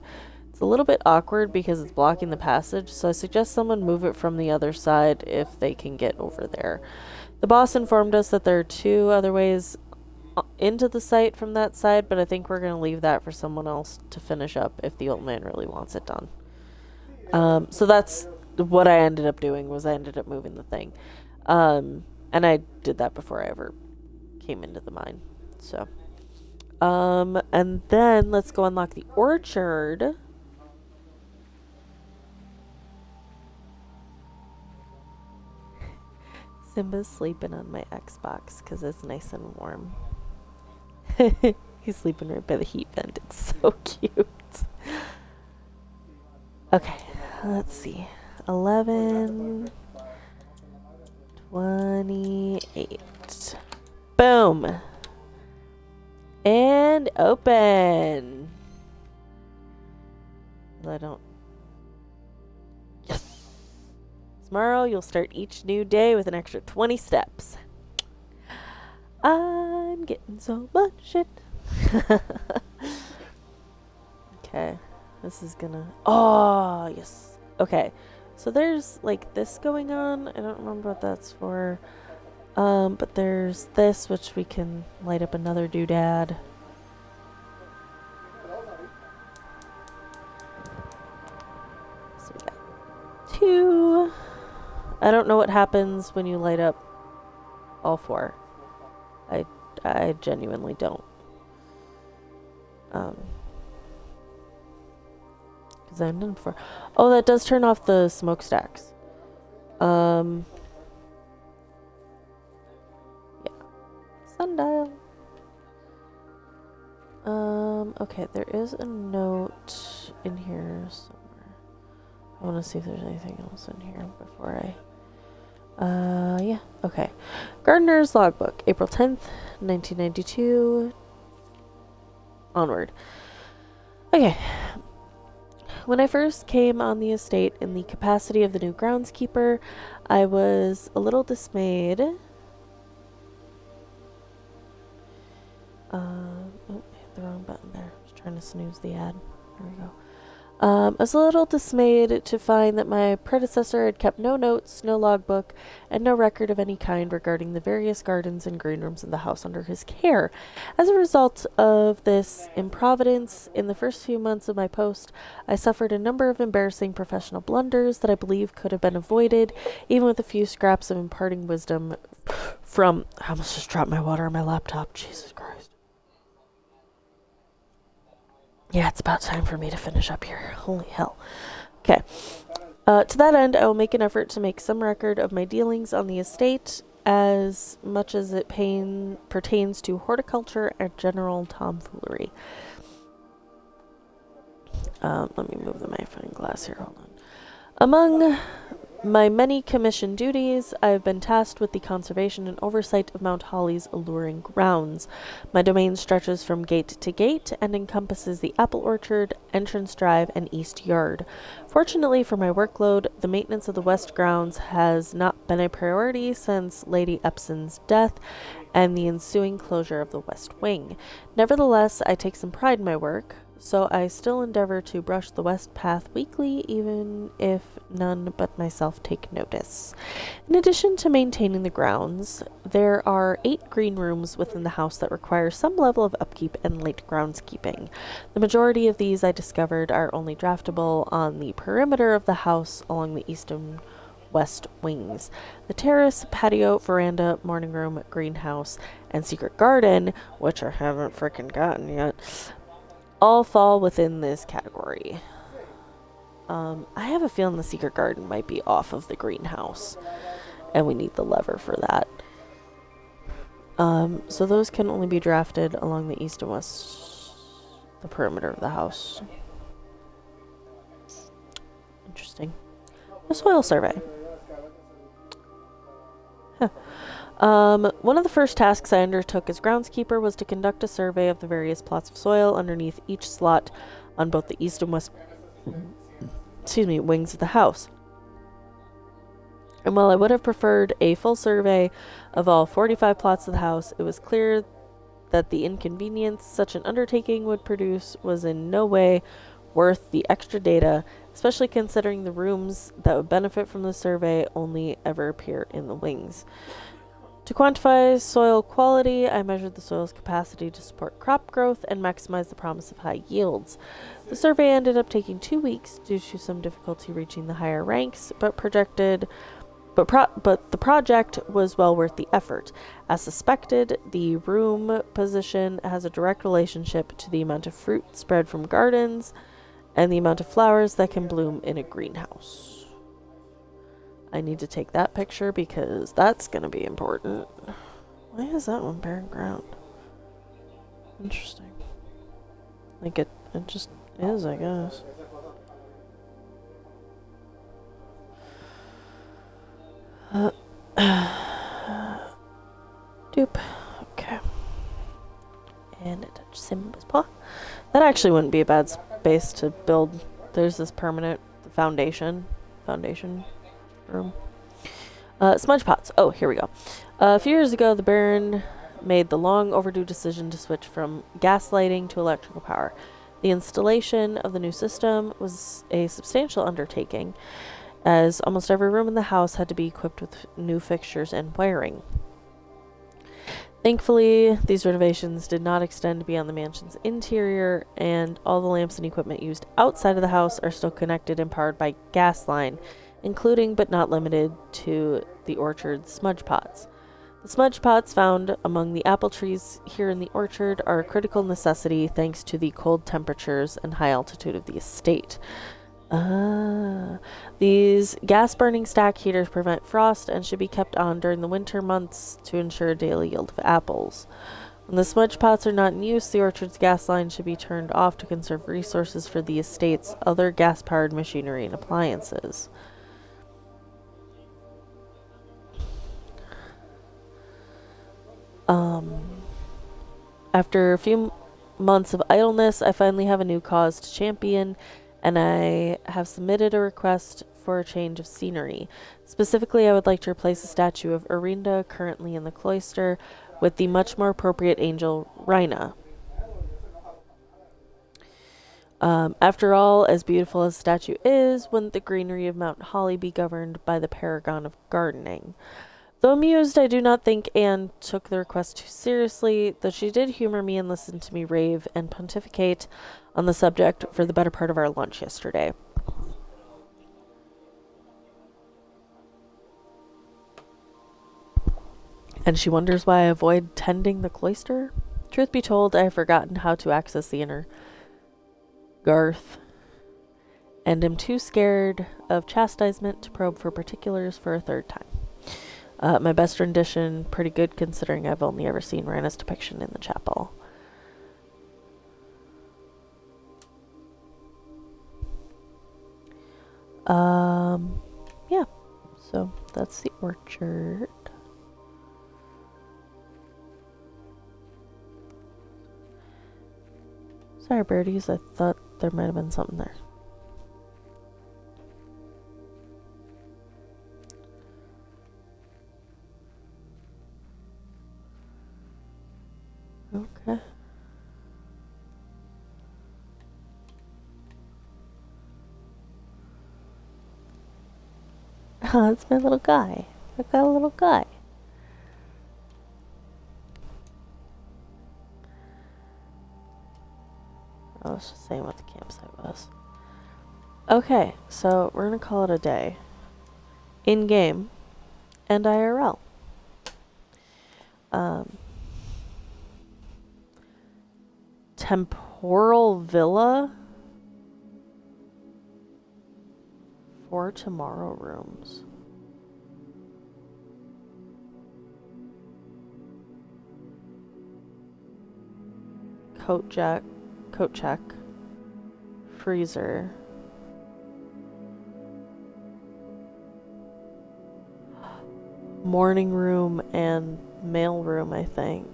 It's a little bit awkward because it's blocking the passage, so I suggest someone move it from the other side if they can get over there. The boss informed us that there are 2 other ways into the site from that side, but I think we're going to leave that for someone else to finish up if the old man really wants it done. So that's what I ended up doing, was I ended up moving the thing. And I did that before I ever came into the mine. So, and then let's go unlock the orchard. Simba's sleeping on my Xbox because it's nice and warm. He's sleeping right by the heat vent. It's so cute. Okay, let's see. 11, 28. Boom. And open. I don't. Yes. Tomorrow you'll start each new day with an extra 20 steps. I'm getting so much shit. Okay. This is gonna... Oh, yes. Okay. So there's, like, this going on. I don't remember what that's for. But there's this, which we can light up another doodad. So we got 2. I don't know what happens when you light up all 4. I genuinely don't. Because I'm done for... Oh, that does turn off the smokestacks. Yeah. Sundial. Okay, there is a note in here somewhere. I want to see if there's anything else in here before I... yeah, okay. Gardener's Logbook, April 10th, 1992. Onward. Okay. When I first came on the estate in the capacity of the new groundskeeper, I was a little dismayed. Oh, I hit the wrong button there. I was trying to snooze the ad. There we go. I was a little dismayed to find that my predecessor had kept no notes, no logbook, and no record of any kind regarding the various gardens and green rooms in the house under his care. As a result of this improvidence, in the first few months of my post, I suffered a number of embarrassing professional blunders that I believe could have been avoided, even with a few scraps of imparting wisdom from... I almost just dropped my water on my laptop. Jesus Christ. Yeah, it's about time for me to finish up here. Holy hell. Okay. To that end, I will make an effort to make some record of my dealings on the estate, as much as it pertains to horticulture and general tomfoolery. Let me move the magnifying glass here. Hold on. Among my many commission duties, I have been tasked with the conservation and oversight of Mount Holly's alluring grounds. My domain stretches from gate to gate and encompasses the apple orchard, entrance drive, and east yard. Fortunately for my workload, the maintenance of the west grounds has not been a priority since Lady Epson's death and the ensuing closure of the west wing. Nevertheless, I take some pride in my work, so I still endeavor to brush the west path weekly, even if none but myself take notice. In addition to maintaining the grounds, there are 8 green rooms within the house that require some level of upkeep and late groundskeeping. The majority of these, I discovered, are only draftable on the perimeter of the house along the east and west wings. The terrace, patio, veranda, morning room, greenhouse, and secret garden, which I haven't frickin' gotten yet, all fall within this category. I have a feeling the secret garden might be off of the greenhouse, and we need the lever for that. So those can only be drafted along the east and west, the perimeter of the house. Interesting. A soil survey. One of the first tasks I undertook as groundskeeper was to conduct a survey of the various plots of soil underneath each slot on both the east and west wings of the house. And while I would have preferred a full survey of all 45 plots of the house, it was clear that the inconvenience such an undertaking would produce was in no way worth the extra data, especially considering the rooms that would benefit from the survey only ever appear in the wings. To quantify soil quality, I measured the soil's capacity to support crop growth and maximize the promise of high yields. The survey ended up taking 2 weeks due to some difficulty reaching the higher ranks, but the project was well worth the effort. As suspected, the room position has a direct relationship to the amount of fruit spread from gardens and the amount of flowers that can bloom in a greenhouse. I need to take that picture because that's going to be important. Why is that one barren ground? Interesting. Like it just is, I guess. Doop. Okay. And attach Simba's paw. That actually wouldn't be a bad space to build. There's this permanent foundation room. Smudge pots. Oh, here we go. A few years ago, the Baron made the long overdue decision to switch from gas lighting to electrical power. The installation of the new system was a substantial undertaking, as almost every room in the house had to be equipped with new fixtures and wiring. Thankfully, these renovations did not extend beyond the mansion's interior, and all the lamps and equipment used outside of the house are still connected and powered by gas line, including but not limited to the orchard's smudge pots. The smudge pots found among the apple trees here in the orchard are a critical necessity thanks to the cold temperatures and high altitude of the estate. These gas-burning stack heaters prevent frost and should be kept on during the winter months to ensure a daily yield of apples. When the smudge pots are not in use, the orchard's gas line should be turned off to conserve resources for the estate's other gas-powered machinery and appliances. After a few months of idleness, I finally have a new cause to champion, and I have submitted a request for a change of scenery. Specifically, I would like to replace the statue of Orinda, currently in the cloister, with the much more appropriate angel Rhina. After all, as beautiful as the statue is, wouldn't the greenery of Mount Holly be governed by the paragon of gardening? Though amused, I do not think Anne took the request too seriously, though she did humor me and listen to me rave and pontificate on the subject for the better part of our lunch yesterday. And she wonders why I avoid tending the cloister? Truth be told, I have forgotten how to access the inner garth, and am too scared of chastisement to probe for particulars for a third time. My best rendition, pretty good considering I've only ever seen Rhina's depiction in the chapel. Yeah. So that's the orchard. Sorry, birdies. I thought there might have been something there. Okay. Oh, it's my little guy. I got a little guy. I was just saying what the campsite was. Okay, so we're gonna call it a day. In-game and IRL. Temporal Villa? 4 tomorrow rooms. Coat check. Freezer. Morning room and mail room, I think.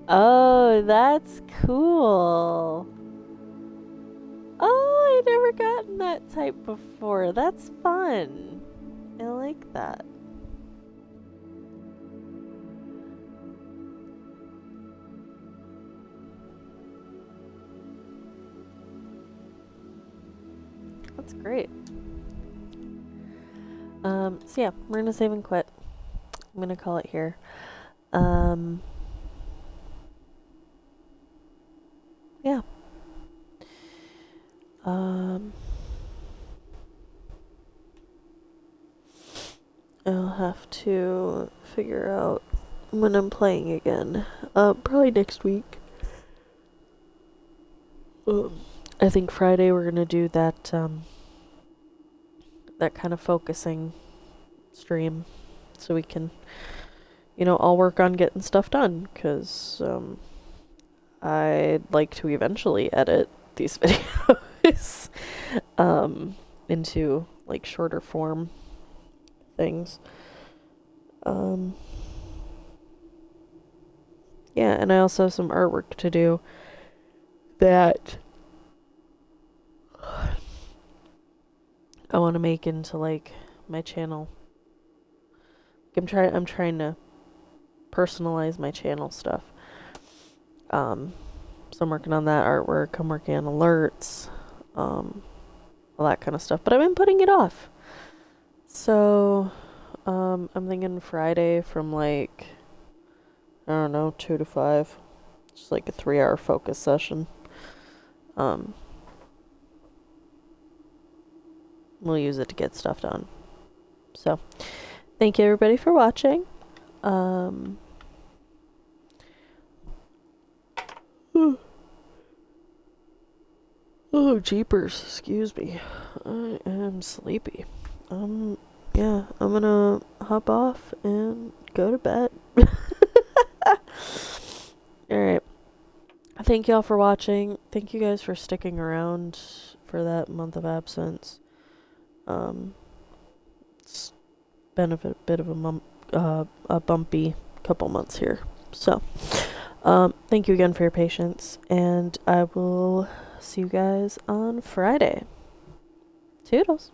Oh, that's cool. Oh, I've never gotten that type before. That's fun. I like that. That's great. So yeah, we're gonna save and quit. I'm gonna call it here. Yeah. I'll have to figure out when I'm playing again. Probably next week. I think Friday we're gonna do that, that kind of focusing stream so we can, all work on getting stuff done, because, I'd like to eventually edit these videos, into, like, shorter form things. Yeah, and I also have some artwork to do that I want to make into, like, my channel. I'm trying to personalize my channel stuff. So I'm working on that artwork. I'm working on alerts, all that kind of stuff. But I've been putting it off. So, I'm thinking Friday from, like, I don't know, 2 to 5. Just like a 3-hour focus session. We'll use it to get stuff done. So, thank you everybody for watching. Oh, jeepers, excuse me. I am sleepy. Yeah, I'm gonna hop off and go to bed. Alright. Thank y'all for watching. Thank you guys for sticking around for that month of absence. It's been a bit of a bumpy couple months here. So, thank you again for your patience, and I will see you guys on Friday. Toodles.